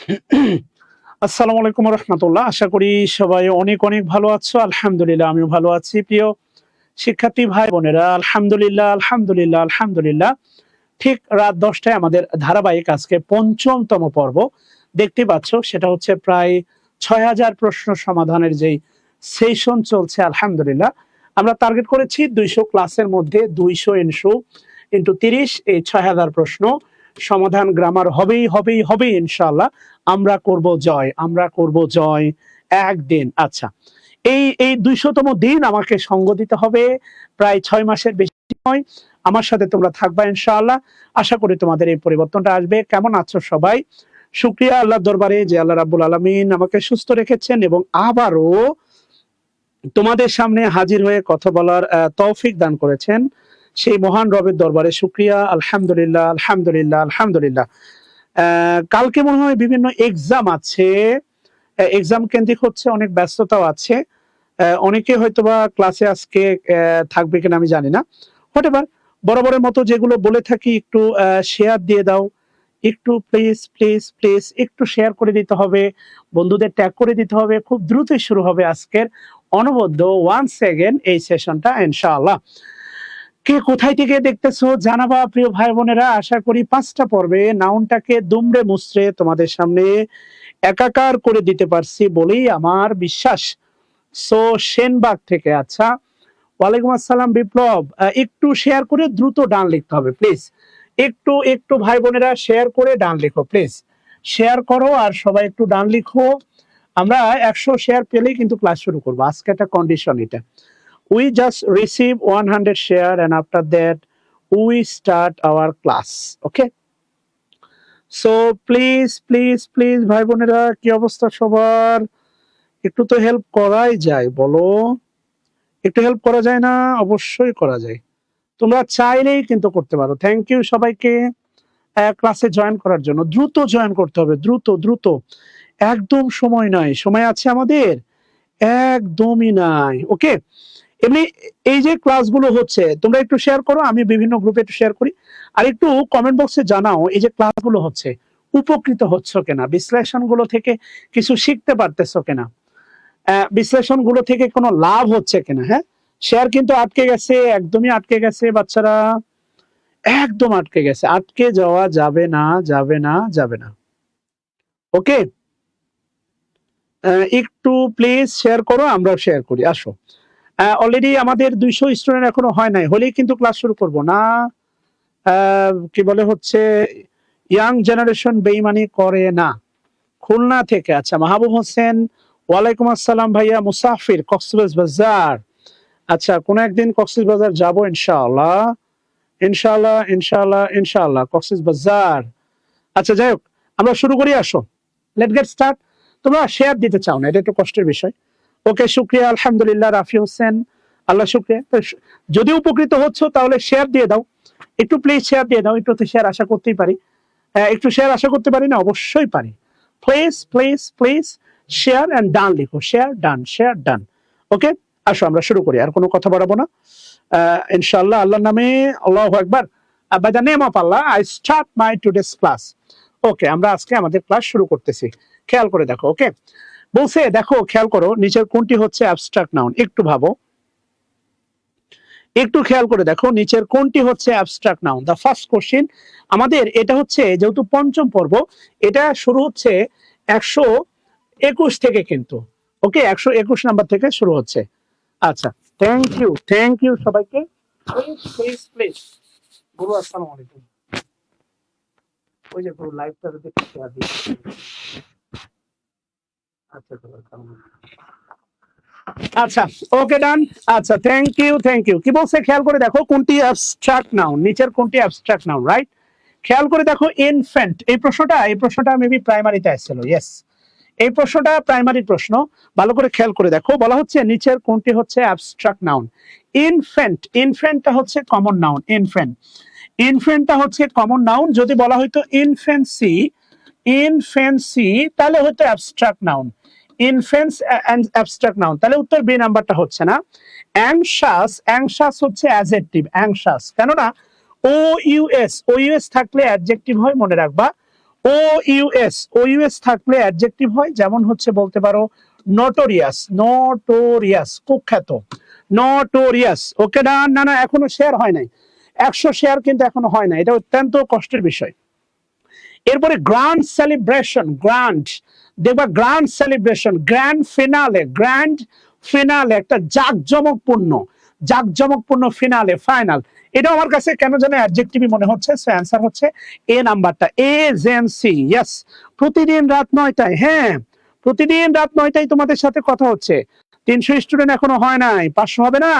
আসসালামু আলাইকুম রহমতুল্লাহ। আশা করি সবাই অনেক অনেক ভালো আছো। আলহামদুলিল্লাহ আমিও ভালো আছি। প্রিয় শিক্ষার্থী ভাই বোনেরা, আলহামদুলিল্লাহ আলহামদুলিল্লাহ আলহামদুলিল্লাহ। ঠিক রাত 10টায় আমাদের ধারাবাহিক আজকে পঞ্চমতম পর্ব দেখতে পাচ্ছ, সেটা হচ্ছে প্রায় ৬,০০০ প্রশ্ন সমাধানের যেই সেশন চলছে। আলহামদুলিল্লাহ আমরা টার্গেট করেছি ২০০ ক্লাসের মধ্যে ২০০ ইন্টু ৩০, এই ৬,০০০ প্রশ্ন সমাধান গ্রামার হবেই হবেই হবেই ইনশাআল্লাহ। আমরা করব জয়, আমরা করব জয় একদিন। আচ্ছা, এই ২০০তম দিন আমাকে সঙ্গ দিতে হবে। প্রায় ৬ মাসের বেশি সময় আমার সাথে তোমরা থাকবা ইনশাআল্লাহ। আশা করি তোমাদের এই পরিবর্তনটা আসবে। কেমন আছো সবাই? শুকরিয়া আল্লাহর দরবারে যে আল্লাহ রাব্বুল আলামিন আমাকে সুস্থ রেখেছেন এবং আবারও তোমাদের সামনে হাজির হয়ে কথা বলার তৌফিক দান করেছেন। সেই মহান রবের দরবারে শুকরিয়া। আলহামদুলিল্লাহ আলহামদুলিল্লাহ আলহামদুলিল্লাহ। কালকে মনে হয় বিভিন্ন এক্সাম আছে, এক্সাম কেন্দ্রিক হচ্ছে, অনেক ব্যস্ততাও আছে। অনেকে হয়তোবা ক্লাসে আজকে থাকবে কিনা আমি জানি না। হোয়াটএভার, বরাবরের মতো যেগুলো বলে থাকি, একটু শেয়ার দিয়ে দাও, একটু প্লিজ প্লিজ প্লিজ একটু শেয়ার করে দিতে হবে, বন্ধুদের ট্যাগ করে দিতে হবে। খুব দ্রুতই শুরু হবে আজকের অনবদ্য ওয়ান্স এগেন এই সেশনটা ইনশাআল্লাহ। কে কোথায় থেকে দেখতেছো জানাবা প্রিয় ভাই বোনেরা। আশা করি 5টা পর্বে নাউনটাকে দুমড়ে মুচড়ে তোমাদের সামনে একাকার করে দিতে পারছি বলেই আমার বিশ্বাস। সো সেনবাগ থেকে, আচ্ছা, ওয়ালাইকুম আসসালাম বিপ্লব। একটু শেয়ার করে দ্রুত ডান লিখতে হবে প্লিজ। একটু একটু ভাই বোনেরা শেয়ার করে ডান লিখো প্লিজ। শেয়ার করো আর সবাই একটু ডান লিখো। আমরা 100 শেয়ার পেলেই কিন্তু ক্লাস শুরু করবো। আজকে একটা কন্ডিশন এটা, we just receive 100 share and after that we start our class. Okay, so please please please ভাই বোনেরা, কি অবস্থা সবার? একটু তো হেল্প করাই যায়, বলো একটু হেল্প করা যায় না? অবশ্যই করা যায়, তোমরা চাইলেই কিন্তু করতে পারো। থ্যাংক ইউ সবাইকে ক্লাসে জয়েন করার জন্য। দ্রুত জয়েন করতে হবে, দ্রুত দ্রুত, একদম সময় নাই। সময় আছে আমাদের? একদমই নাই। ওকে, এমনি এই যে ক্লাসগুলো হচ্ছে তোমরা একটু শেয়ার করো, আমি বিভিন্ন গ্রুপে একটু শেয়ার করি। আর একটু কমেন্ট বক্সে জানাও এই যে ক্লাসগুলো হচ্ছে উপকৃত হচ্ছ কিনা, বিশ্লেষণগুলো থেকে কিছু শিখতে পারতেছো কিনা, বিশ্লেষণগুলো থেকে কোনো লাভ হচ্ছে কিনা। হ্যাঁ, শেয়ার কিন্তু আটকে গেছে, একদমই আটকে গেছে বাচ্চারা, একদম আটকে গেছে। আটকে যাওয়া যাবে না, যাবে না, যাবে না। ওকে, একটু প্লিজ শেয়ার করো, আমরাও শেয়ার করি। আসো, অলরেডি আমাদের 200 স্টুডেন্ট এখনো হয় নাই, হলেই কিন্তু ক্লাস শুরু করব না। কি বলে হচ্ছে, ইয়াং জেনারেশন বেইমানি করে না। খুলনা থেকে, আচ্ছা, মাহবুব হোসেন, ওয়ালাইকুম আসসালাম ভাইয়া। মুসাফির, কক্সবাজার। আচ্ছা, কোনো একদিন কক্সবাজার যাবো ইনশাআল্লাহ, ইনশাআল্লাহ ইনশাআল্লাহ ইনশাআল্লাহ, কক্সবাজার। আচ্ছা, যাই হোক, আমরা শুরু করি। আসো, লেট গেট স্টার্ট। তোমরা শেয়ার দিতে চাও না, এটা একটু কষ্টের বিষয়। ওকে, শুক্রিয়া আলহামদুলিল্লাহ। রাফি হোসেন, আল্লাহ শুক্রিয়া। যদি উপকৃত হচ্ছ তাহলে শেয়ার দিয়ে দাও, একটু প্লিজ শেয়ার দিয়ে দাও। একটু তো শেয়ার আশা করতেই পারি, একটু শেয়ার আশা করতে পারি না? অবশ্যই পারি। Please please please share and done লিখো, শেয়ার ডান, শেয়ার ডান। ওকে, আসো আমরা শুরু করি, আর কোনো কথা বাড়াবো না। ইনশাআল্লাহ, আল্লাহর নামে, আল্লাহু আকবার। By the name of Allah I start my today's class. Okay, আমরা আজকে আমাদের ক্লাস শুরু করতেছি। খেয়াল করে দেখো। ওকে, বলছে দেখো, খেয়াল করো নিচের কোনটি হচ্ছে অ্যাবস্ট্রাক্ট নাউন। একটু ভাবো, একটু খেয়াল করে দেখো নিচের কোনটি হচ্ছে abstract noun. The first question আমাদের, এটা হচ্ছে যেহেতু পঞ্চম পর্ব, এটা শুরু হচ্ছে 121 থেকে কিন্তু। ওকে, 121 নাম্বার থেকে শুরু হচ্ছে। আচ্ছা, থ্যাংক ইউ সবাইকে। প্লিজ প্লিজ প্লিজ, গুরু আসসালামু আলাইকুম। ওই যে গুরু লাইভটা দেখতে শেয়ার দিই। আচ্ছা, আচ্ছা, ওকে ডান। আচ্ছা, থ্যাংক ইউ। কি বলছে খেয়াল করে দেখো, কোনটি অ্যাবস্ট্রাক্ট নাউন, নিচের কোনটি অ্যাবস্ট্রাক্ট নাউন, রাইট? খেয়াল করে দেখো, ইনফ্যান্ট, এই প্রশ্নটা মেবি প্রাইমারিতে আসছিল। ইয়েস, এই প্রশ্নটা প্রাইমারির প্রশ্ন। ভালো করে খেয়াল করে দেখো, বলা হচ্ছে নিচের কোনটি হচ্ছে অ্যাবস্ট্রাক্ট নাউন। ইনফ্যান্টটা হচ্ছে কমন নাউন। ইনফ্যান্টটা হচ্ছে কমন নাউন। যদি বলা হয়তো ইনফেন্সি তাহলে হয়তো অ্যাবস্ট্রাক্ট নাউন। ইনফেন্স অ্যাবস্ট্রাক্ট নাউন, তাহলে উত্তর বি নাম্বারটা হচ্ছে না। অ্যাংশাস হচ্ছে অ্যাডজেক্টিভ, অ্যাংশাস, কেননা ও ইউএস থাকলে অ্যাডজেক্টিভ হয়, মনে রাখবা। ও ইউএস, ও ইউএস থাকলে অ্যাডজেক্টিভ হয়, যেমন হচ্ছে বলতে পারো নটোরিয়াস, নটোরিয়াস কুখ্যাত, নটোরিয়াস। ওকে না না না, এখনো শেয়ার হয় নাই, 100 শেয়ার কিন্তু এখনো হয় না, এটা অত্যন্ত কষ্টের বিষয়। এরপরে গ্র্যান্ড সেলিব্রেশন, গ্র্যান্ড, দেখবা grand celebration, grand finale, grand finale একটা জাঁকজমকপূর্ণ, জাঁকজমকপূর্ণ ফিনালে, ফাইনাল। এটা আমার কাছে কেন যেন অ্যাডজেক্টিভই মনে হচ্ছে, সো অ্যান্সার হচ্ছে এ নাম্বারটা, এজেন্সি। ইয়েস, প্রতিদিন রাত 9টায়, হ্যাঁ প্রতিদিন রাত 9টায় তোমাদের সাথে কথা হচ্ছে। 300 স্টুডেন্ট এখনো হয় নাই, 500 হবে না,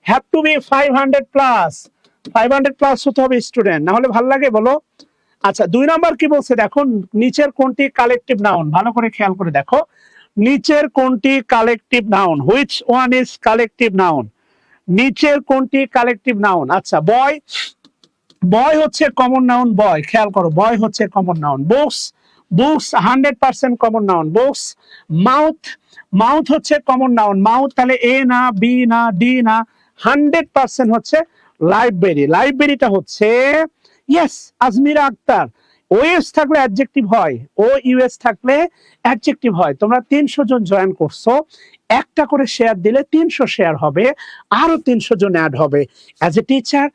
have to be 500 plus, 500 plus হতে হবে স্টুডেন্ট, না হলে ভালো লাগে বলো? আচ্ছা 2 নাম্বার কি বলছে দেখো, নিচের কোনটি কালেকটিভ নাউন, ভালো করে খেয়াল করে দেখো, নিচের কোনটি collective noun, which one is collective noun, নিচের কোনটি কালেকটিভ নাউন? আচ্ছা বয়, বয় হচ্ছে কমন নাউন, বয় খেয়াল করো, বয় হচ্ছে common noun. Books, books 100% common noun, books. Mouth, mouth হচ্ছে কমন নাউন, মাউথ তাহলে এ না, বি না, ডি না, 100% হচ্ছে লাইব্রেরি, লাইব্রেরিটা হচ্ছে ইয়েস আজমিরা আক্তার। ওএস থাকলে অ্যাডজেক্টিভ হয়, ও ইউএস থাকলে অ্যাডজেক্টিভ হয়। তোমরা 300 জন জয়েন করছো, একটা করে শেয়ার দিলে 300 শেয়ার হবে, আরো 300 জন অ্যাড হবে। As a teacher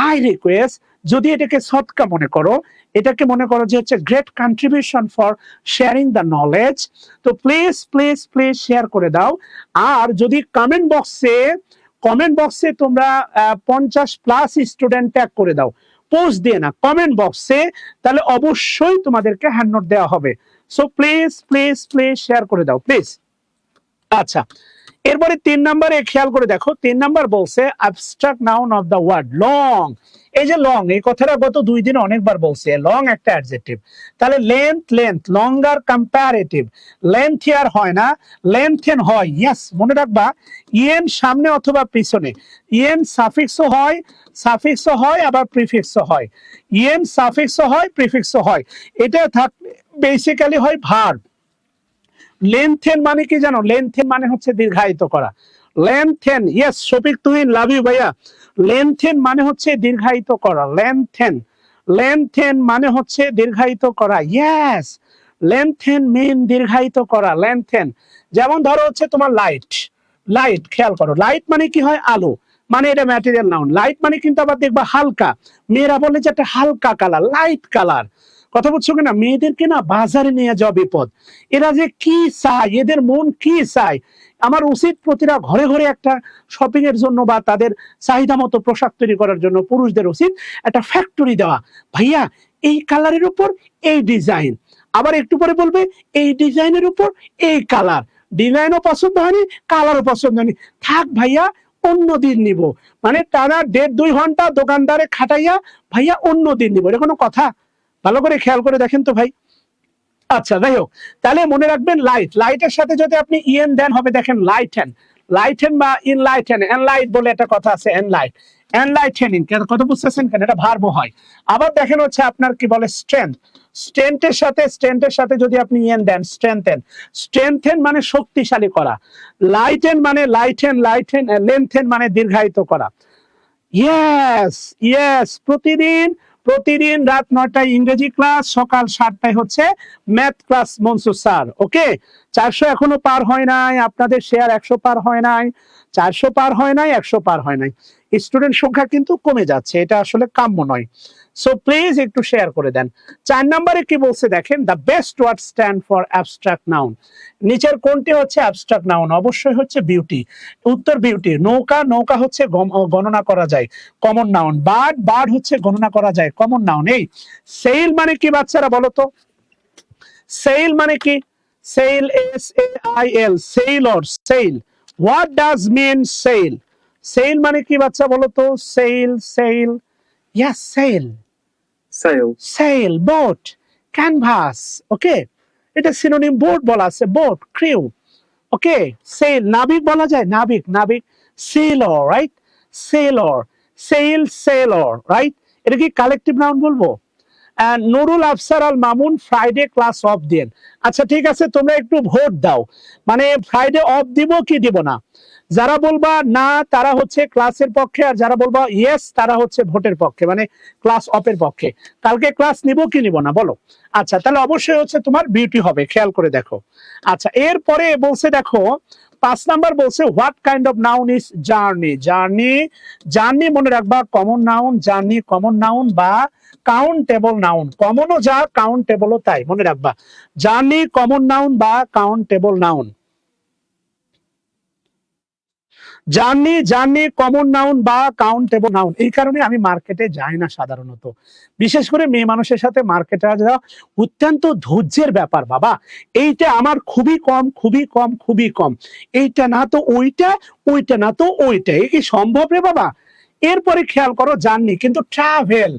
I request, যদি এটাকে সৎকা মনে করো, এটাকে মনে করো যে হচ্ছে great contribution for sharing the knowledge, তো প্লিজ প্লিজ প্লিজ শেয়ার করে দাও। আর যদি কমেন্ট বক্সে, কমেন্ট বক্সে তোমরা 50 প্লাস স্টুডেন্ট ট্যাগ করে দাও, পোস্ট দিয়ে না, কমেন্ট বক্সে, তাহলে অবশ্যই তোমাদেরকে হ্যান্ড নোট দেওয়া হবে। So please please please share করে দাও প্লিজ। আচ্ছা এরপরে 3 নম্বরে খেয়াল করে দেখো, 3 নাম্বার বলছে abstract noun of the word long. এই যে লং, এই কথাটা গত 2 দিনে অনেকবার বলছে, লং একটা অ্যাডজেক্টিভ। তাহলে length, length longer comparative, length here হয় না, লেন্থেন হয়। ইয়েস মনে রাখবা, ইএন সামনে অথবা পিছনে, ইএন সাফিক্সও হয়, সাফিক্সও হয় আবার প্রিফিক্সও হয়, ইএন সাফিক্সও হয় প্রিফিক্সও হয়, এটা থাকলে বেসিক্যালি হয় ভার্ব। লেন্থেন মানে কি জানো? লেন্থেন মানে হচ্ছে দীর্ঘায়িত করা, lengthen. Yes Shafiq Tuhin, love you ভাইয়া। লেন্থেন মানে হচ্ছে দীর্ঘায়িত করা, লেন্থেন, লেন্থেন মানে হচ্ছে দীর্ঘায়িত করা। ইয়েস, লেন্থেন মিন দীর্ঘায়িত করা, লেন্থেন। যেমন ধরো হচ্ছে তোমার লাইট, লাইট খেয়াল করো, লাইট মানে কি হয়? আলো, মানে এটা ম্যাটেরিয়াল নাউন। লাইট মানে কিন্তু আবার দেখবা হালকা, মেয়েরা বলে যে একটা হালকা কালার, লাইট কালার। কথা বলছো কিনা? মেয়েদেরকে না বাজারে নিয়ে যাওয়া বিপদ, এরা যে কি চায়, এদের মন কি চায়। আমার উচিত প্রতিটা ঘরে ঘরে একটা শপিং এর জন্য বা তাদের চাহিদা মতো পোশাক তৈরি করার জন্য পুরুষদের উচিত একটা ফ্যাক্টরি দেওয়া, ভাইয়া এই কালারের উপর এই ডিজাইন, আবার একটু পরে বলবে এই ডিজাইনের উপর এই কালার, ডিজাইনও পছন্দ হয়নি, কালারও পছন্দ হয়নি, থাক ভাইয়া অন্য দিন নিব। মানে টানা 1.5-2 ঘন্টা দোকানদারে খাটাইয়া ভাইয়া অন্য দিন নিব, এটা কোনো কথা? ভালো করে খেয়াল করে দেখেন তো ভাই। আচ্ছা যাই হোক, তাহলে মনে রাখবেন লাইট, লাইটের সাথে যদি আপনি ইএন দেন হবে দেখেন লাইটেন, লাইটেন বা ইনলাইটেন, এনলাইট বলে একটা কথা আছে, এনলাইট, এনলাইটেনিং, কথা বুঝতেছেন কেন? এটা ভার্ব হয়। আবার দেখেন হচ্ছে আপনার কি বলে স্ট্রেংথ, স্ট্রেংথের সাথে, স্ট্রেংথের সাথে যদি আপনি ইএন দেন স্ট্রেংথেন, স্ট্রেংথেন মানে শক্তিশালী করা, লাইটেন মানে লাইটেন, লাইটেন, লেন্থেন মানে দীর্ঘায়িত করা। ইয়েস ইয়েস, প্রতিদিন, প্রতিদিন রাত 9টায় ইংরেজি ক্লাস, সকাল 7টায় হচ্ছে ম্যাথ ক্লাস মনসুর স্যার। ওকে, 400 এখনো পার হয় নাই, আপনাদের শেয়ার 100 পার হয় নাই, 400 পার হয় নাই, 100 পার হয় নাই, স্টুডেন্ট সংখ্যা কিন্তু কমে যাচ্ছে, এটা আসলে কাম্য নয়। সো প্লিজ একটু শেয়ার করে দেন। 4 নম্বরে কি বলছে দেখেন, the best word stand for abstract noun, নিচের কোনটি হচ্ছে অ্যাবস্ট্রাক্ট নাউন? অবশ্যই হচ্ছে বিউটি, উত্তর বিউটি। নৌকা, নৌকা হচ্ছে গণনা করা যায়, কমন নাউন। বার্ড, বার্ড হচ্ছে গণনা করা যায়, কমন নাউন। এই সেল মানে কি বাচ্চারা বলো তো? সেল মানে কি? Sail, SAIL, sailor, sail. What does mean sail? Sail মানে কি বাচ্চা বলো তো? Sail, sail, yes sail, sail, sail, boat, canvas. Okay, এটা সিনোনিম, বোট বলা আছে, বোট, ক্রিউ। ওকে, সেল, নাবিক বলা যায়, নাবিক, নাবিক, Sailor, right, Sailor, sell, Sailor, right. এটা কি কালেকটিভ নাউন বলবো? Nurul Afsar Al Mamun, Friday class of then. আচ্ছা ঠিক আছে, তোমরা একটু ভোট দাও, মানে ফ্রাইডে অফ দিব কি দিব না? যারা বলবা না তারা হচ্ছে ক্লাসের পক্ষে, আর যারা বলবা ইয়েস তারা হচ্ছে ভোটের পক্ষে, মানে ক্লাস অফের পক্ষে। কালকে ক্লাস নিব কি নিব না বলো? আচ্ছা, তাহলে অবশ্যই হচ্ছে তোমার বিউটি হবে, খেয়াল করে দেখো। আচ্ছা, এরপরে বলছে দেখো 5 নাম্বার বলছে what kind of noun is journey. Journey, journey মনে রাখবা common noun, journey common noun বা কাউন্টেবল নাউন। কমনও যা, কাউন্টেবলও তাই, মনে রাখবা। জার্নি কমন নাউন বা countable noun. Journey, journey common noun বা কাউন্টেবল নাউন। এই কারণে আমি মার্কেটে যাই না সাধারণত, বিশেষ করে মেয়ে মানুষের সাথে মার্কেটে যাওয়া অত্যন্ত ধৈর্যের ব্যাপার বাবা। এইটা আমার খুবই কম, খুবই কম, খুবই কম। এইটা না তো ওইটা, ওইটা না তো ওইটা, এ কি সম্ভব রে বাবা? এরপরে খেয়াল করো জার্নি কিন্তু ট্রাভেল।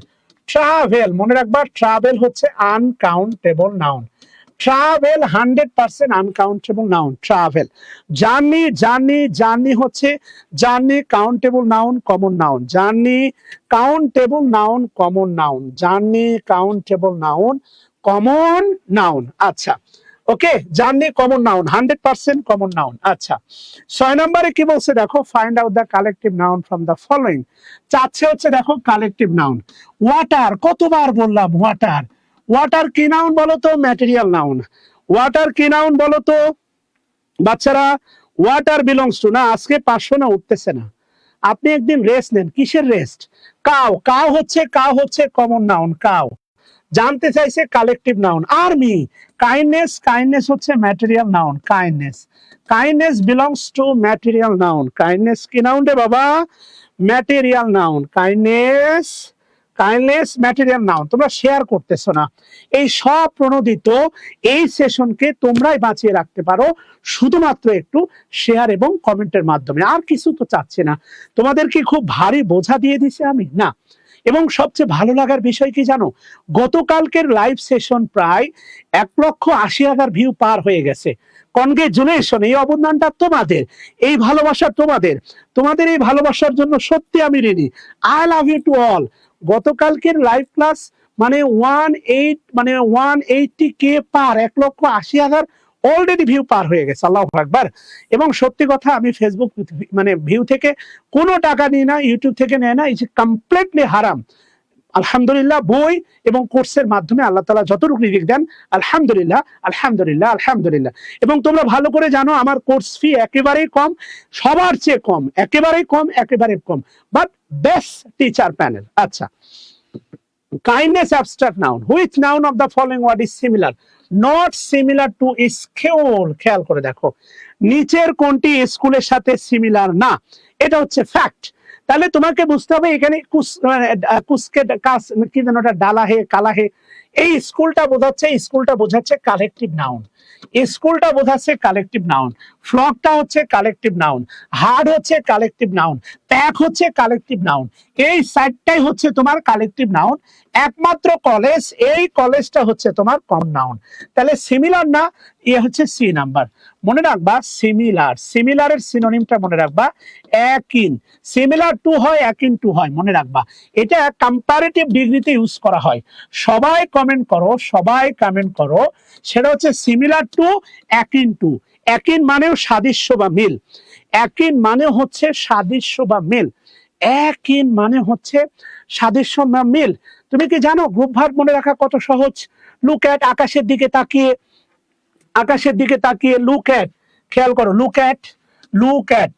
ট্রাভেল মনে রাখবা, ট্রাভেল হচ্ছে uncountable noun. Travel 100% uncountable noun, travel. Journey, journey, journey হচ্ছে journey countable noun, common noun. Journey countable noun, common noun. Journey countable noun, common noun. আচ্ছা, okay, journey common noun, 100% common noun. আচ্ছা, 6 নম্বরে কি বলছে দেখো, find out the collective noun from the following. চাচ্ছে হচ্ছে দেখো কালেকটিভ নাউন। ওয়াটার, কতবার বললাম ওয়াটার। ওয়াটার কি নাউন বলো তো? Material noun. ওয়াটার কি নাউন বলো তো বাচ্চারা? ওয়াটার বিলংস টু, না আজকে 500 না উঠতেছে না, আপনি একদিন রেস্ট নেন। কিসের রেস্ট? কাউ, কাউ হচ্ছে, কাউ হচ্ছে কমন নাউন, কাউ। জানতে চাইছে collective noun. Army, kindness, kindness হচ্ছে material noun, kindness. Kindness belongs to material noun. Kindness কি নাউন রে বাবা? Material noun. Kindness, kindness material noun. তোমরা শেয়ার করতেছো না। এই সব প্রণোদিত এই সেশনকে তোমরাই বাঁচিয়ে রাখতে পারো শুধুমাত্র একটু শেয়ার এবং কমেন্টের মাধ্যমে, আর কিছু তো চাচ্ছি না। তোমাদের কি খুব ভারী বোঝা দিয়ে দিছে আমি? না। এবং সবচেয়ে ভালো লাগার বিষয় কি জানো, গতকালকের লাইভ সেশন প্রায় 1,80,000 ভিউ পার হয়ে গেছে। কনগ্রেচুলেশন, এই অবদানটা তোমাদের, এই ভালোবাসা তোমাদের। তোমাদের এই ভালোবাসার জন্য সত্যি আমি ঋণী। I love you to all. গতকালকের লাইভ ক্লাস মানে 180K পার, 1,80,000 অলরেডি ভিউ পার হয়ে গেছে। আল্লাহু আকবার। এবং সত্যি কথা, আমি ফেসবুক মানে ভিউ থেকে কোনো টাকা নিই না, ইউটিউব থেকে নেয় না, ইটস কমপ্লিটলি হারাম। আলহামদুলিল্লাহ, বই এবং কোর্সের মাধ্যমে আল্লাহ তাআলা যতটুকু রিজিক দেন, আলহামদুলিল্লাহ, আলহামদুলিল্লাহ, আলহামদুলিল্লাহ। এবং তোমরা ভালো করে জানো আমার কোর্স ফি একেবারেই কম, সবার চেয়ে কম, একেবারেই কম, একেবারে কম, বাট বেস্ট টিচার প্যানেল। আচ্ছা, kindness abstract noun. Which noun of the following word is similar? Not similar to school. খেয়াল করে দেখো, নিচের কোনটি স্কুলের সাথে সিমিলার না? এটা হচ্ছে ফ্যাক্ট। তাহলে তোমাকে বুঝতে হবে এখানে কুসকে কাস কি যেন ওটা, ডালা হে কালা হে, এই স্কুলটা বোঝাচ্ছে, স্কুলটা বোঝাচ্ছে কালেকটিভ নাউন। স্কুলটা বোঝাচ্ছে কালেকটিভ নাউন। ফ্লকটা হচ্ছে কালেকটিভ নাউন। হার্ড হচ্ছে কালেকটিভ নাউন। প্যাক হচ্ছে কালেকটিভ নাউন। এই সাইডটাই হচ্ছে তোমার কালেকটিভ নাউন। একমাত্র কলেজ, এই কলেজটা হচ্ছে তোমার কম নাউন। তাহলে সিমিলার না, এ হচ্ছে সি নাম্বার। মনে রাখবা সিমিলার, সিমিলারের সিনোনিমটা মনে রাখবা অ্যাকিন। সিমিলার টু হয়, অ্যাকিন টু হয়, মনে রাখবা। এটা কম্পারেটিভ ডিগ্রিতে ইউজ করা হয়। সবাই কমেন্ট করো, সবাই কমেন্ট করো, সেটা হচ্ছে similar to, akin to. Akin মানেও সাদৃশ্য বা মিল। অ্যাকিন মানে হচ্ছে সাদৃশ্য বা মিল। অ্যাকিন মানে হচ্ছে সাদৃশ্য বা মিল। তুমি কি জানো গ্রুপ ভার্ব মনে রাখা কত সহজ? লুক অ্যাট, আকাশের দিকে তাকিয়ে, আকাশের দিকে তাকিয়ে, লুক অ্যাট, খেয়াল করো, লুক অ্যাট, লুক অ্যাট,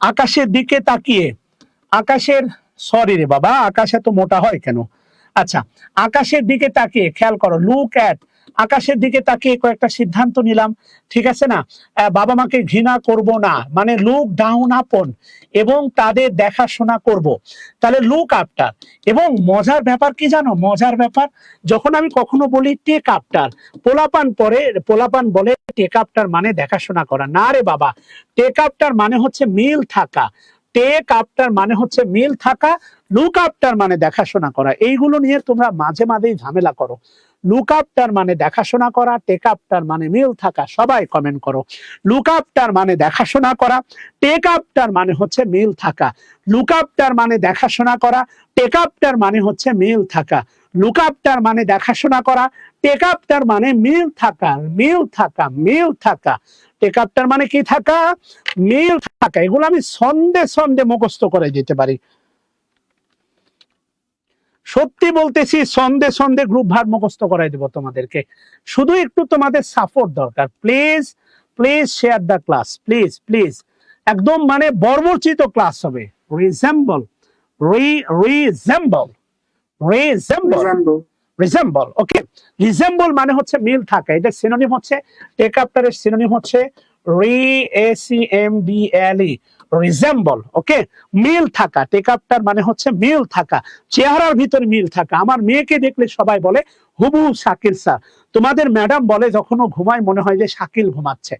আকাশের দিকে তাকিয়ে, আকাশের, সরি রে বাবা, আকাশ এত মোটা হয় কেন? আচ্ছা, আকাশের দিকে তাকিয়ে, খেয়াল করো, লুক অ্যাট, আকাশের দিকে তাকিয়ে কয়েকটা সিদ্ধান্ত নিলাম, ঠিক আছে না? বাবা মাকে ঘৃণা করব না, মানে লুক ডাউন আপন, এবং তাদের দেখাশোনা করব। তাহলে লুক আফটার। এবং মজার ব্যাপার কি জানো, মজার ব্যাপার, যখন আমি কখনো বলি টেক আফটার, পোলাপান পরে, পোলাপান বলে টেক আফটার মানে দেখাশোনা করা। না রে বাবা, টেক আফটার মানে হচ্ছে মিল থাকা। টেক আফটার মানে হচ্ছে মিল থাকা, লুক আফটার মানে দেখাশোনা করা, এইগুলো নিয়ে তোমরা মাঝে মাঝেই ঝামেলা করো। লুক আফটার মানে দেখাশোনা করা, টেক আফটার মানে মিল থাকা, সবাই কমেন্ট করো। লুক আফটার মানে দেখাশোনা করা, টেক আফটার মানে হচ্ছে মিল থাকা। লুক আফটার মানে দেখাশোনা করা, টেক আফটার মানে হচ্ছে মিল থাকা। লুক আফটার মানে দেখাশোনা করা, টেক আফটার মানে মিল থাকা, মিল থাকা, মিল থাকা। টেক আফটার মানে কি থাকা? মিল থাকা। এগুলো আমি সন্ধে সন্ধে মুখস্থ করে যেতে পারি, সত্যি বলতেছি, সন্ধে সন্ধে গ্রুপ ভার মুখস্থ করাই দেবো তোমাদেরকে। শুধু একটু তোমাদের সাপোর্ট দরকার। Please please share the class, please please. একদম মানে বর্বরচিত ক্লাস হবে। Resemble, resemble, resemble, resemble. Okay, resemble মানে হচ্ছে মিল থাকা। এটা সিনোনিম হচ্ছে, টেক আফটারের সিনোনিম হচ্ছে রিএসিএমবিএলই, রিজেম্বল। ওকে, মিল থাকা। টেক আফটার মানে হচ্ছে মিল থাকা, চেহারার ভিতরে মিল থাকা। আমার মেয়েকে দেখলে সবাই বলে হুবু শাকিল স্যার। তোমাদের ম্যাডাম বলে যখন ও ঘুমায় মনে হয় যে শাকিল ঘুমাচ্ছে।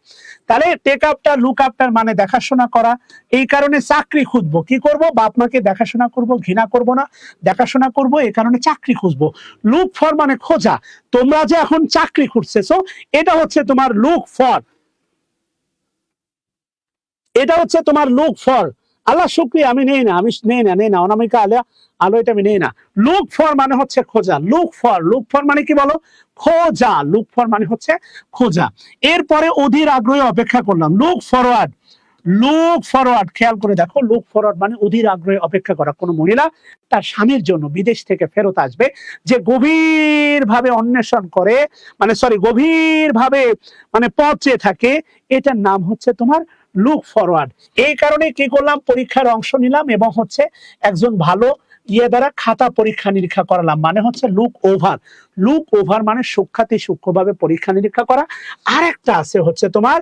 তাহলে টেক আফটার, লুক আফটার মানে দেখাশোনা করা। এই কারণে চাকরি খুঁজবো, কি করব? বাপ মাকে দেখাশোনা করব, ঘৃণা করব না, দেখাশোনা করব, এই কারণে চাকরি খুঁজবো। লুক ফর মানে খোঁজা। তোমরা যে এখন চাকরি খুঁজতেছো, এটা হচ্ছে তোমার লুক ফর, এটা হচ্ছে তোমার লুক ফর। আল্লাহ শুক্রিয়া, আমি নেই না, আমি নেই না অনামিকা আলিয়া আলো, এটা আমি নেই না। লুক ফর মানে হচ্ছে খোঁজা। লুক ফর, লুক ফর মানে কি বলো? খোঁজা। লুক ফর মানে হচ্ছে খোঁজা। এরপরে অধীর আগ্রহে অপেক্ষা করলাম। লুক ফরওয়ার্ড, লুক ফরওয়ার্ড, খেয়াল করে দেখো, লুক ফরওয়ার্ড মানে অধীর আগ্রহে অপেক্ষা করা। কোন মহিলা তার স্বামীর জন্য বিদেশ থেকে ফেরত আসবে, যে গভীর ভাবে অন্বেষণ করে, মানে সরি, গভীর ভাবে মানে পথ চেয়ে থাকে, এটার নাম হচ্ছে তোমার লুক ফরওয়ার্ড। এই কারণে কি করলাম, পরীক্ষার অংশ নিলাম এবং হচ্ছে একজন ভালো দ্বারা খাতা পরীক্ষা নিরীক্ষা করালাম, মানে হচ্ছে লুক ওভার। লুক ওভার মানে সূক্ষ্মাতি সূক্ষ্মভাবে পরীক্ষা নিরীক্ষা করা। আর একটা আছে হচ্ছে তোমার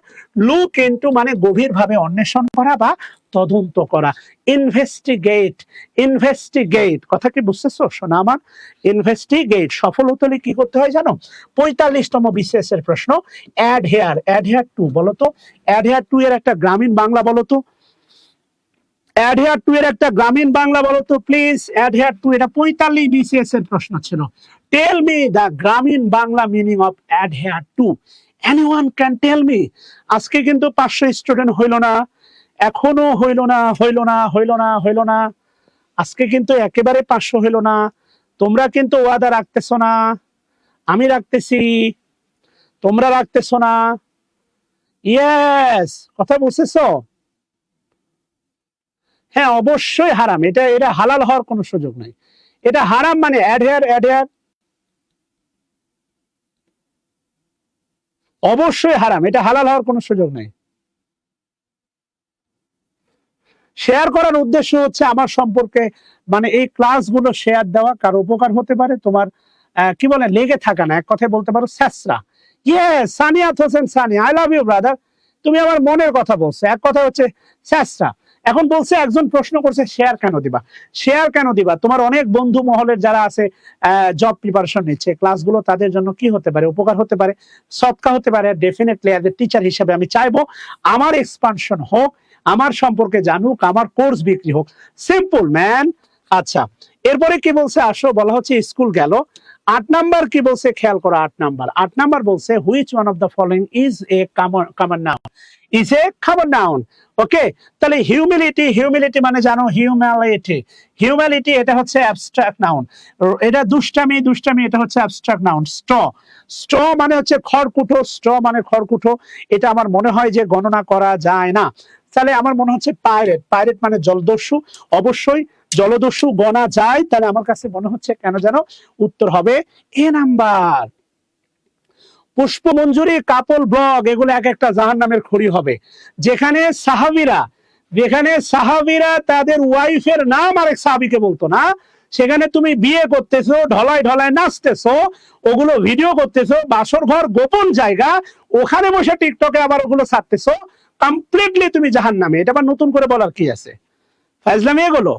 লুক ইনটু, মানে গভীরভাবে অন্বেষণ করা বা তদন্ত করা। ইনভেস্টিগেট, ইনভেস্টিগেট, কথা কি বুঝতেছো শোনা আমার? ইনভেস্টিগেট সফল হতে হলে কি করতে হয় জানো? 45তম বিসিএস এর প্রশ্ন, অ্যাডহেয়ার, অ্যাডহেয়ার টু বলো তো, অ্যাডহেয়ার টু এর একটা গ্রামীণ বাংলা বলো তো, অ্যাডহেয়ার টু এর একটা গ্রামীণ বাংলা বলো তো প্লিজ। অ্যাডহেয়ার টু, এটা 45 বিসিএস এর প্রশ্ন ছিল। টেল মি দ্য গ্রামীণ Bangla meaning of adhere to. Anyone can tell me? আজকে কিন্তু 500 স্টুডেন্ট হইল না, এখনো হইল না, হইল না, হইল না, হইল না। আজকে কিন্তু একেবারে 500 হইল না। তোমরা কিন্তু ওয়াদা রাখতেছো না, আমি রাখতেছি, তোমরা রাখতেছো না। ইয়েস, কথা বুঝতেছো? হ্যাঁ, অবশ্যই হারাম। এটা এটা হালাল হওয়ার কোনো সুযোগ নাই। এটা হারাম মানে অ্যাডহেয়ার, অ্যাডহেয়ার অবশ্যই হারাম, এটা হালাল হওয়ার কোনো সুযোগ নেই। শেয়ার করার উদ্দেশ্য হচ্ছে আমার সম্পর্কে মানে এই ক্লাসগুলো শেয়ার দেওয়া, কারো উপকার হতে পারে, তোমার কি বলে লেগে থাকা না, এক কথায় বলতে পারো স্যাসরা। Yes, Saniyat Hossain Sani, I love you brother. তুমি আমার মনের কথা বলছো, এক কথা হচ্ছে স্যাসরা। এখন বলছে, একজন প্রশ্ন করছে শেয়ার কেন দিবা? শেয়ার কেন দিবা? তোমার অনেক বন্ধু মহলের যারা আছে জব প্রিপারেশন নিচ্ছে, ক্লাসগুলো তাদের জন্য কি হতে পারে? উপকার হতে পারে, সৎকা হতে পারে। ডেফিনেটলি অ্যাজ এ টিচার হিসেবে আমি চাইবো আমার এক্সপানশন হোক, আমার সম্পর্কে জানুক, আমার কোর্স বিক্রি হোক। Simple man. আচ্ছা, এরপরে কি বলছে আসো, বলা হচ্ছে স্কুল গেল। 8 নাম্বার কি বলছে খেয়াল করো, 8 নাম্বার বলছে which one of the following is a common noun, is a common noun. Okay, তাহলে হিউমিলিটি, হিউমিলিটি মানে জানো হিউম্যালিটি, হিউম্যালিটি এটা হচ্ছে অ্যাবস্ট্রাক্ট নাউন। এটা দুষ্টামি, দুষ্টামি এটা হচ্ছে অ্যাবস্ট্রাক্ট নাউন। স্ট্র, স্ট্র মানে হচ্ছে খড়কুটো, স্ট্র মানে খড়কুটো। এটা আমার মনে হয় যে গণনা করা যায় না। তাহলে আমার মনে হচ্ছে পাইরেট, পাইরেট মানে জলদস্যু। অবশ্যই জলদস্যু গণা যায়, তাহলে আমার কাছে মনে হচ্ছে কেন যেন উত্তর হবে এ নাম্বার। পুষ্পমঞ্জুরি, কাপল ব্লগ, এগুলো এক একটা জাহান্নামের খড়ি হবে। যেখানে সাহাবীরা, যেখানে সাহাবীরা তাদের ওয়াইফের নাম আরেক সাহাবীকে বলতো না, সেখানে তুমি বিয়ে করতেছো, ঢলায় ঢলায় নাচতেছো, ওগুলো ভিডিও করতেছো, বাসর ঘর গোপন জায়গা, ওখানে বসে টিকটকে আবার ওগুলো ছাড়তেছো, কমপ্লিটলি তুমি জাহান্নামে। এটা আবার নতুন করে বলার কি আছে? ফাইজলামি এগুলো,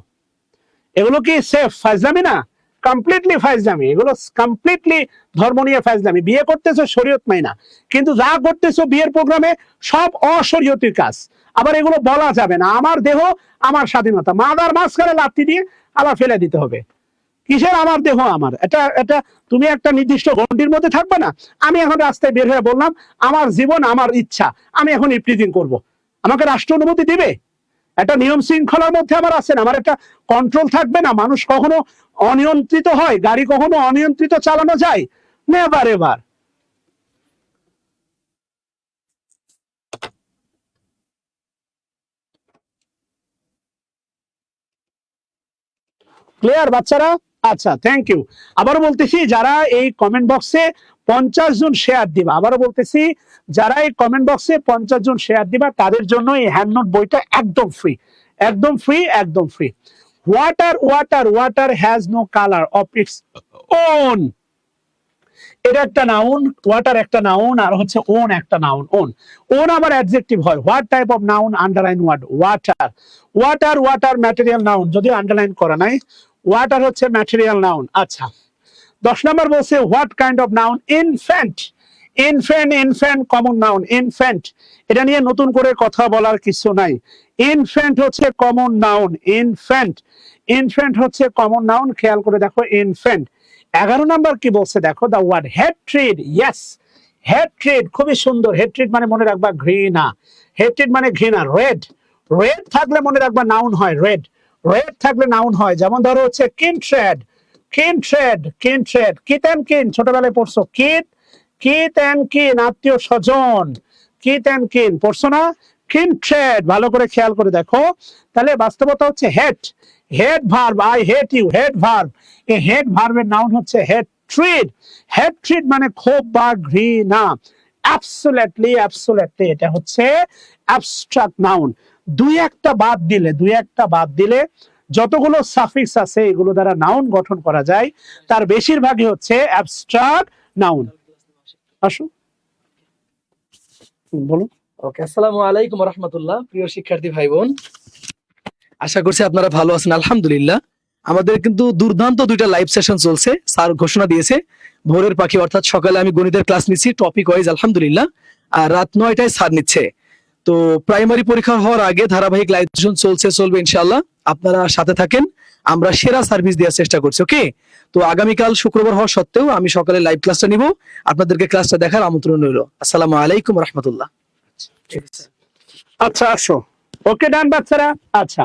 এগুলো কি সেফ? ফাইজলামি না, কমপ্লিটলি ফাইজলামি। এগুলো কমপ্লিটলি ধর্ম নিয়ে ফাইজলামি। বিয়ে করতেছো শরীয়ত মাইনা, কিন্তু যা করতেছো বিয়ের প্রোগ্রামে সব অশরীয়তির কাজ। আবার এগুলো বলা যাবে না, আমার দেহ আমার স্বাধীনতা। মাদার মাঝখানে লাথি দিয়ে আবার ফেলে দিতে হবে। কিসের আমার দেহ আমার? এটা এটা তুমি একটা নির্দিষ্ট গণ্ডির মধ্যে থাকবে না। আমি এখন রাস্তায় বের হয়ে বললাম আমার জীবন আমার ইচ্ছা, আমি এখন ইফটিজিং করব, আমাকে রাষ্ট্র অনুমতি দিবে? একটা নিয়ম শৃঙ্খলার মধ্যে আমার আছে না, আমার একটা কন্ট্রোল থাকবে না? মানুষ কখনো অনিয়ন্ত্রিত হয়? গাড়ি কখনো অনিয়ন্ত্রিত চালানো যায়? Never ever. ক্লিয়ার বাচ্চারা? আচ্ছা, থ্যাংক ইউ। আবারও বলতেছি, যারা এই কমেন্ট বক্সে 50 জন শেয়ার দিবা, আবারও বলতেছি, যারা এই কমেন্ট বক্সে 50 জন শেয়ার দিবা তাদের জন্য এই হ্যান্ড নোট বইটা একদম ফ্রি, একদম ফ্রি, একদম free. Water water water has no colour of its own. এটা একটা নাউন, ওয়াটার একটা নাউন, আর হচ্ছে ওন একটা নাউন। ওন, ওন আবার অ্যাডজেক্টিভ হয়। What type of noun? Underline word water. Water water material noun, যদিও আন্ডারলাইন করা নাই। ওয়াটার হচ্ছে ম্যাটেরিয়াল নাউন। আচ্ছা, 10 নম্বর বলছে what kind of noun? Infant. Infant, infant common noun. Infant, এটা নিয়ে নতুন করে কথা বলার কিছু নাই। ইনফ্যান্ট হচ্ছে কমন নাউন। ইনফ্যান্ট, ইনফ্যান্ট হচ্ছে কমন নাউন। খেয়াল করে দেখো ইনফ্যান্ট। 11 নম্বর কি বলছে দেখো, দ্য ওয়ার্ড হেট্রিড। ইয়েস, হেট্রিড, খুবই সুন্দর। হেট্রিড মানে মনে রাখবা ঘৃণা। হেট্রিড মানে ঘৃণা। রেড, রেড থাকলে মনে রাখবা নাউন হয়। রেড, রেড থাকলে নাউন হয়। যেমন ধরো হচ্ছে কিনট্রেড। কিনট্রেড, কিনট্রেড, কিত এন্ড কিন, ছোটবেলায় পড়ছো। কিত, কিত এন্ড কিন, আত্মীয় স্বজন। কিত এন্ড কিন পড়ছো না? কিনট্রেড, ভালো করে খেয়াল করে দেখো। তাহলে বাস্তবতা হচ্ছে hate, hate verb, I hate you, hate verb. এই হেট ভার্বের নাউন হচ্ছে হেট্রিড। হেট্রিড মানে ক্ষোভ বা ঘৃণা। অ্যাবসোলিউটলি, অ্যাবসোলিউটলি এটা হচ্ছে অ্যাবস্ট্রাক্ট নাউন। দুই একটা বাদ দিলে, দুই একটা বাদ দিলে যতগুলো সাফিক্স আছে এগুলো দ্বারা নাউন গঠন করা যায়, তার বেশিরভাগই হচ্ছে অ্যাবস্ট্রাক্ট নাউন। আসো, বলুন। ওকে, আসসালামু আলাইকুম রহমতুল্লাহ। প্রিয় শিক্ষার্থী ভাই বোন, আশা করছি আপনারা ভালো আছেন। আলহামদুলিল্লাহ, আমাদের কিন্তু দুর্দান্ত দুইটা লাইভ সেশন চলছে। স্যার ঘোষণা দিয়েছে ভোরের পাখি, অর্থাৎ সকালে আমি গণিতের ক্লাস নিচ্ছি টপিক ওয়াইজ আলহামদুলিল্লাহ, আর রাত 9টায় স্যার নিচ্ছে। তো প্রাইমারি পরীক্ষা হওয়ার আগে ধারাবাহিক লাইভ সেশন চলছে, চলবে ইনশাআল্লাহ। আপনারা সাথে থাকেন, আমরা সেরা সার্ভিস দেওয়ার চেষ্টা করছি। ওকে, তো আগামীকাল শুক্রবার হওয়া সত্ত্বেও আমি সকালে লাইভ ক্লাসটা নিব, আপনাদেরকে ক্লাসটা দেখার আমন্ত্রণ রইল। আসসালামু আলাইকুম রহমতুল্লাহ। আচ্ছা, আসো। ওকে, ডান বাচ্চারা। আচ্ছা,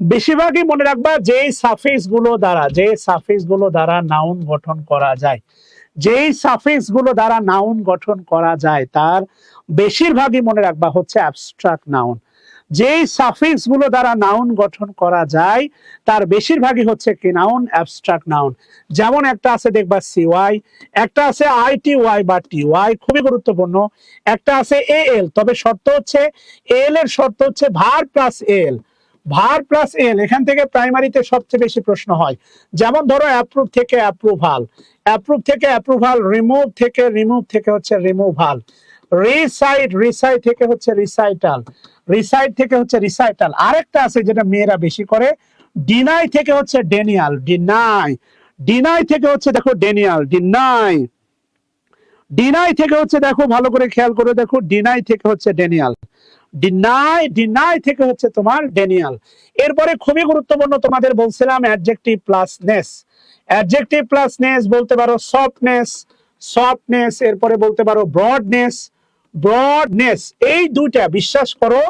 বেশিরভাগই মনে রাখবা যে সাফিক্স গুলো দ্বারা, যে সাফিক্স গুলো দ্বারা নাউন গঠন করা যায়, যেই সাফিক্স গুলো দ্বারা নাউন গঠন করা যায় তার বেশিরভাগই মনে রাখবা হচ্ছে অ্যাবস্ট্রাক্ট নাউন। যেই সাফিক্স গুলো দ্বারা নাউন গঠন করা যায় তার বেশিরভাগই হচ্ছে কি নাউন? Abstract noun. যেমন একটা আছে দেখবা সিওয়াই, একটা আছে আইটিওয়াই বা টিওয়াই, খুবই গুরুত্বপূর্ণ। একটা আছে এএল, তবে শর্ত হচ্ছে, এল এর শর্ত হচ্ছে verb plus L. Verb plus L, এখান থেকে প্রাইমারিতে সবচেয়ে বেশি প্রশ্ন হয়। যেমন ধরো অ্যাপ্রুভ থেকে অ্যাপ্রুভাল, অ্যাপ্রুভ থেকে অ্যাপ্রুভাল, রিমুভ থেকে, রিমুভ থেকে হচ্ছে রিমুভাল, রিসাইট, রিসাইট থেকে হচ্ছে রিসাইটাল, রিসাইট থেকে হচ্ছে রিসাইটাল। আরেকটা আছে যেটা মেয়েরা বেশি করে, ডিনাই থেকে হচ্ছে ডেনিয়াল, ডিনাই, ডিনাই থেকে হচ্ছে দেখো ডেনিয়াল, ডিনাই, ডিনাই থেকে হচ্ছে দেখো, ভালো করে খেয়াল করে দেখো, ডিনাই থেকে হচ্ছে ডেনিয়াল, ডিনাই, ডিনাই থেকে হচ্ছে তোমার ডেনিয়াল। এরপরে খুবই গুরুত্বপূর্ণ, তোমাদের বলছিলাম অ্যাডজেক্টিভ প্লাস নেস। অ্যাডজেক্টিভ প্লাস নেস বলতে পারো সফটনেস, সফটনেস, এরপরে বলতে পারো ব্রডনেস, ব্রডনেস। এই দুইটা বিশ্বাস করো,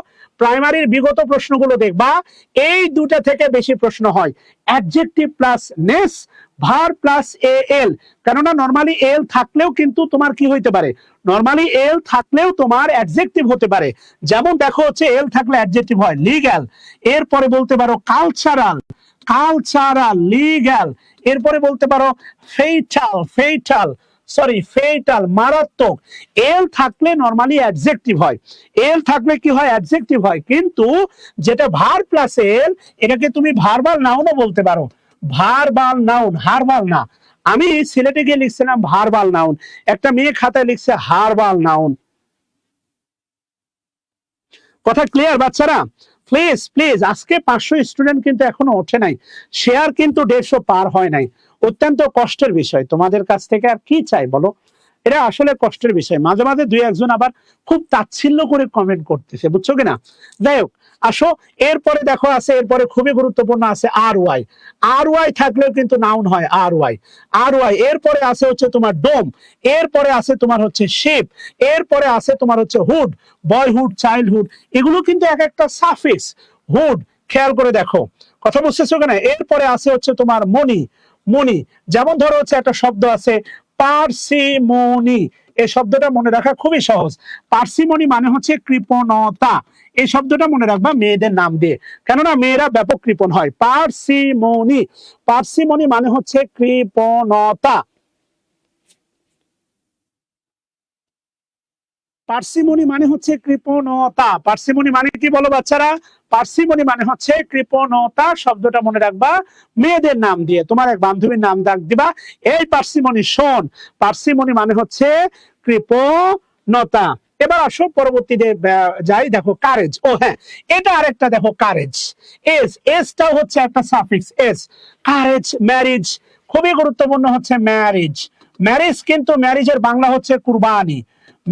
প্রাইমারির বিগত প্রশ্নগুলো দেখবা এই দুটা থেকে বেশি প্রশ্ন হয়। অ্যাডজেক্টিভ প্লাস নেস, ভার প্লাস এ এল। কেননা নরমালি এল থাকলেও কিন্তু তোমার কি হইতে পারে, নরমালি এল থাকলেও তোমার অ্যাডজেক্টিভ হতে পারে। যেমন দেখো হচ্ছে এল থাকলে অ্যাডজেক্টিভ হয় লিগ্যাল, এরপরে বলতে পারো কালচারাল, কালচারাল, লিগ্যাল, এরপরে বলতে পারো ফেইটাল, ফেইটাল, সরি ফেইটাল, মারাত্মক। এল থাকলে নরমালি অ্যাডজেক্টিভ হয়, এল থাকলে কি হয়? অ্যাডজেক্টিভ হয়। কিন্তু যেটা ভার প্লাস এল, এটাকে তুমি ভার্বাল নাউনও বলতে পারো। ভার্বাল নাউন, হারবাল না। আমি সিলেটে গিয়ে লিখছিলাম ভার্বাল নাউন, একটা মেয়ে খাতায় লিখছে হারবাল নাউন। কথা ক্লিয়ার বাচ্চারা? প্লিজ প্লিজ, আজকে 500 স্টুডেন্ট কিন্তু এখনো ওঠে নাই, শেয়ার কিন্তু 150 পার হয় নাই। অত্যন্ত কষ্টের বিষয়, তোমাদের কাছ থেকে আর কি চাই বলো? এটা আসলে কষ্টের বিষয়। মাঝে মাঝে দুই একজন আবার খুব তাচ্ছিল্য করে কমেন্ট করতেছে, বুঝছো কিনা? যাই হোক, আসো এরপরে দেখো আছে, এরপরে খুবই গুরুত্বপূর্ণ আছে আর ওয়াই। আর ওয়াই থাকলেও কিন্তু নাউন হয় আর ওয়াই। আর ওয়াই এরপরে আছে হচ্ছে তোমার ডোম, এরপরে আছে তোমার হচ্ছে শিপ, এরপরে আছে তোমার হচ্ছে হুড, বয়হুড, চাইল্ডহুড, এগুলো কিন্তু এক একটা সাফিক্স। হুড, খেয়াল করে দেখো, কথা বুঝতেছো কেন? এরপরে আছে হচ্ছে তোমার মনি, মনি, যেমন ধরো হচ্ছে একটা শব্দ আছে পার্সিমনি, এই শব্দটা মনে রাখা খুবই সহজ। পার্সিমনি মানে হচ্ছে কৃপণতা, এই শব্দটা মনে রাখবা মেয়েদের নাম দিয়ে, কেননা মেয়েরা ব্যাপক কৃপণ হয়। পার্সিমনি, পার্সিমনি মানে হচ্ছে কৃপণতা। পার্সিমনি মানে হচ্ছে কৃপণতা। পার্সিমনি মানে কি বলো বাচ্চারা? পার্সিমনি মানে হচ্ছে কৃপণতা, শব্দটা মনে রাখবা মেয়েদের নাম দিয়ে। তোমার এক বান্ধবীর নাম ডাক দিবা, এই পার্সিমনি শোন। পার্সিমনি মানে হচ্ছে কৃপণতা। এবার আসো পরবর্তীতে যাই, দেখো কারেজ। ও হ্যাঁ, এটা আরেকটা দেখো কারেজ, এস, এসটাও হচ্ছে একটা সাফিক্স এস। কারেজ, ম্যারিজ, খুবই গুরুত্বপূর্ণ হচ্ছে ম্যারিজ। ম্যারিজ কিন্তু ম্যারিজের বাংলা হচ্ছে কুরবানি,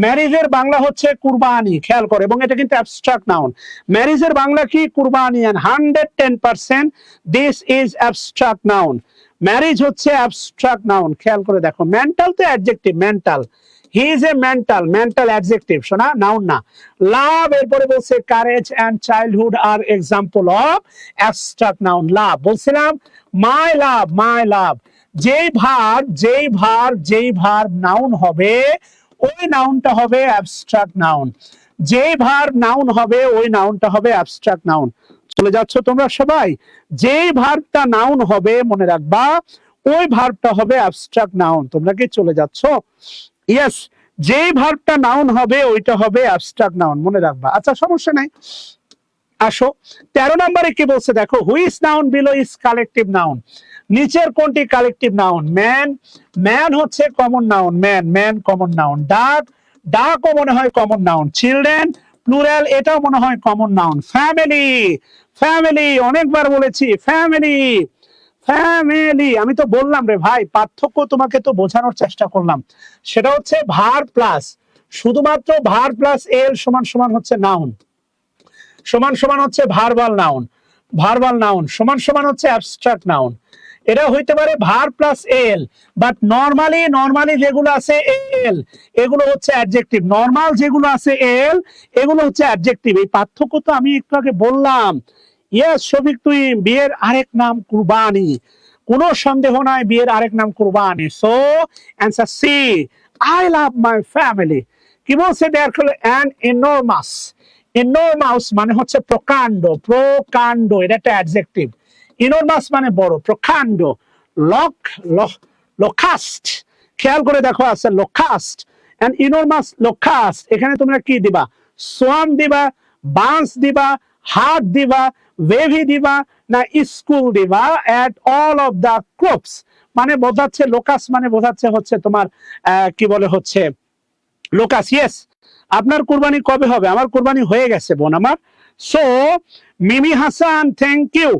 ম্যারিজের বাংলা হচ্ছে কুরবানি, খেয়াল করে, এবং এটা কিন্তু অ্যাবস্ট্রাক্ট নাউন। ম্যারিজের বাংলা কি? কুরবানি। And 110% this is abstract noun. Marriage হচ্ছে অ্যাবস্ট্রাক্ট নাউন, খেয়াল করে দেখো। মেন্টাল তো adjective, mental, he is a mental, mental adjective, শোনা, নাউন না। লাভ, এরপরে বলছে courage and childhood are example of abstract noun. Love বলছিলাম, মাই লাভ, মাই লাভ, যেই ভার্ব নাউন হবে ওই নাউনটা হবে অ্যাবস্ট্রাক্ট নাউন। যেই ভার্ব নাউন হবে ওই নাউনটা হবে অ্যাবস্ট্রাক্ট নাউন। চলে যাচ্ছ তোমরা সবাই? যেই ভার্বটা নাউন হবে মনে রাখবা ওই ভার্বটা হবে অ্যাবস্ট্রাক্ট নাউন। তোমরা কি চলে যাচ্ছ? ইয়েস, যেই ভার্বটা নাউন হবে ওইটা হবে অ্যাবস্ট্রাক্ট নাউন, মনে রাখবা। আচ্ছা, সমস্যা নাই। আসো 13 নম্বরে কি বলছে দেখো, which noun below is collective noun. নিচের কোনটি কালেকটিভ নাউন? ম্যান, ম্যান হচ্ছে common noun, man, man common noun. ডাক, ডাকও মনে হয় কমন নাউন। চিলড্রেন প্লুরাল, এটাও মনে হয় কমন নাউন। ফ্যামিলি, ফ্যামিলি অনেকবার বলেছি, ফ্যামিলি, ফ্যামিলি। আমি তো বললাম রে ভাই, পার্থক্য তোমাকে তো বোঝানোর চেষ্টা করলাম। সেটা হচ্ছে ভার প্লাস, শুধুমাত্র ভার প্লাস এল সমান সমান হচ্ছে নাউন, সমান সমান হচ্ছে ভার্বাল নাউন, ভার্বাল নাউন সমান সমান হচ্ছে অ্যাবস্ট্রাক্ট নাউন। এটা হইতে পারে verb plus L, but normally, normally যেগুলো আছে এল এগুলো হচ্ছে অ্যাডজেক্টিভ, নরমাল যেগুলো আছে এল এগুলো হচ্ছে অ্যাডজেক্টিভ। এই পার্থক্য তো আমি একটু আগে বললাম। ইয়েস শফিক, তুই, বিয়ের আরেক নাম কুরবানি, কোনো সন্দেহ নাই, বিয়ের আরেক নাম কুরবানি। So answer C, I love my family. কি বলছে দেখো, অ্যান এনর্মাস, এনর্মাস মানে হচ্ছে প্রকাণ্ড, প্রকাণ্ড, এটা একটা অ্যাডজেক্টিভ। ইনর্মাস মানে বড়, প্রকাণ্ড। লক, লোকাস্ট, খেয়াল করে দেখো আছে লোকাস্ট এন্ড ইনর্মাস লোকাস্ট। এখানে তোমরা কি দিবা? সোয়াম দিবা, বান্স দিবা, হার্ট দিবা, ওয়েভি দিবা, না স্কুল দিবা? At all of the crops মানে বোঝাচ্ছে, লোকাস মানে বোঝাচ্ছে হচ্ছে তোমার কি বলে হচ্ছে লোকাস। ইয়েস, আপনার কুরবানি কবে হবে? আমার কুরবানি হয়ে গেছে বোন আমার। So Mimi Hasan, thank you,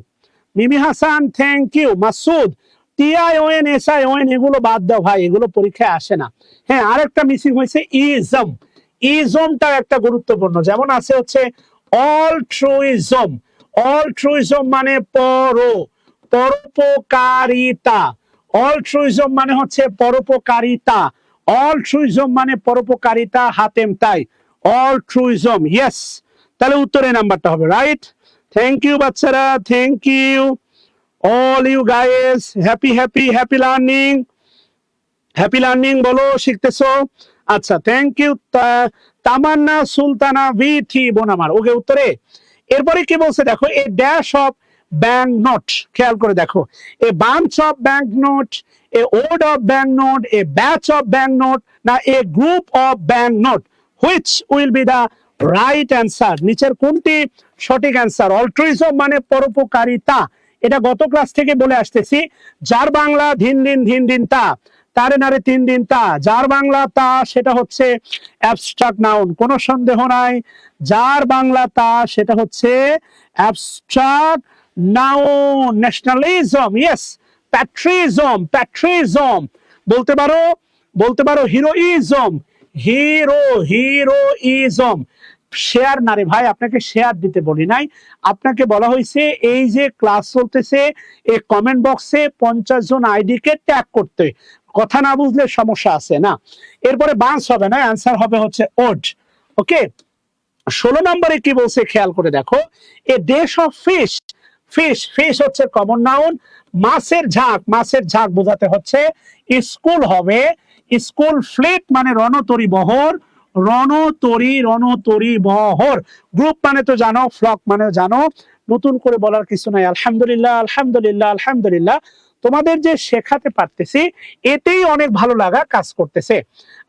Mimi Hasan thank you. Masud, TION SION এগুলো বাদ দাও ভাই, এগুলো পরীক্ষায় আসে না। হ্যাঁ, আরেকটা মিসিং হয়েছে ইজম, ইজমটা একটা গুরুত্বপূর্ণ। যেমন আছে হচ্ছে অলট্রুইজম, অলট্রুইজম মানে পরোপকারিতা, অলট্রুইজম মানে হচ্ছে পরোপকারিতা, অলট্রুইজম মানে পরোপকারিতা, হাতেম তাই অলট্রুইজম। ইয়েস, তাহলে উত্তরে নাম্বারটা হবে রাইট। থ্যাংক ইউ বাচ্চারা, thank you all you guys. Happy happy happy learning, happy learning বলো, শিখতেছো। আচ্ছা, thank you Tamanna Sultana VT বোন আমার। ওকে, উত্তরে এরপরে কি বলছে দেখো, a dash of bank note, খেয়াল করে দেখো, a bunch of bank note, a wad of bank note, a batch of bank note, না a group of bank note, which will be the right answer? নিচের কোনটি সঠিক answer? অল্ট্রুইজম মানে পরোপকারিতা, এটা গত ক্লাস থেকে বলে আসতেছি। যার বাংলা ধিন দিন ধিন দিন তা, তারে নারে 3 দিন তা, যার বাংলা তা, সেটা হচ্ছে অ্যাবস্ট্রাক্ট নাউন, কোনো সন্দেহ নাই। যার বাংলা তা সেটা হচ্ছে অ্যাবস্ট্রাক্ট নাউন। ন্যাশনালিজম, ইয়েস, প্যাট্রিজম, প্যাট্রিজম বলতে পারো, বলতে পারো হিরোইজম, হিরোইজম। শেয়ার না রে ভাই, আপনাকে শেয়ার দিতে বলি নাই, আপনাকে বলা হয়েছে এই যে ক্লাস চলতেছে এই কমেন্ট বক্সে 50 জন আইডি কে ট্যাগ করতে। কথা না বুঝলে সমস্যা আছে না। এরপরে বান্স হবে না, অ্যান্সার হবে হচ্ছে ওড। ওকে, 16 নম্বরে কি বলছে খেয়াল করে দেখো, এ দেশ অফ ফিশ। ফিশ, ফিশ হচ্ছে কমন নাউন। মাছের ঝাঁক, মাছের ঝাঁক বোঝাতে হচ্ছে স্কুল হবে স্কুল। ফ্লিট মানে রণতরী বহর, রণতরী বহর। গ্রুপ মানে তো জানো, ফ্লক মানে জানো, নতুন করে বলার কিছু নাই। আলহামদুলিল্লাহ আলহামদুলিল্লাহ আলহামদুলিল্লাহ, তোমাদের যে শেখাতে পারতেছি এতেই অনেক ভালো লাগা কাজ করতেছে।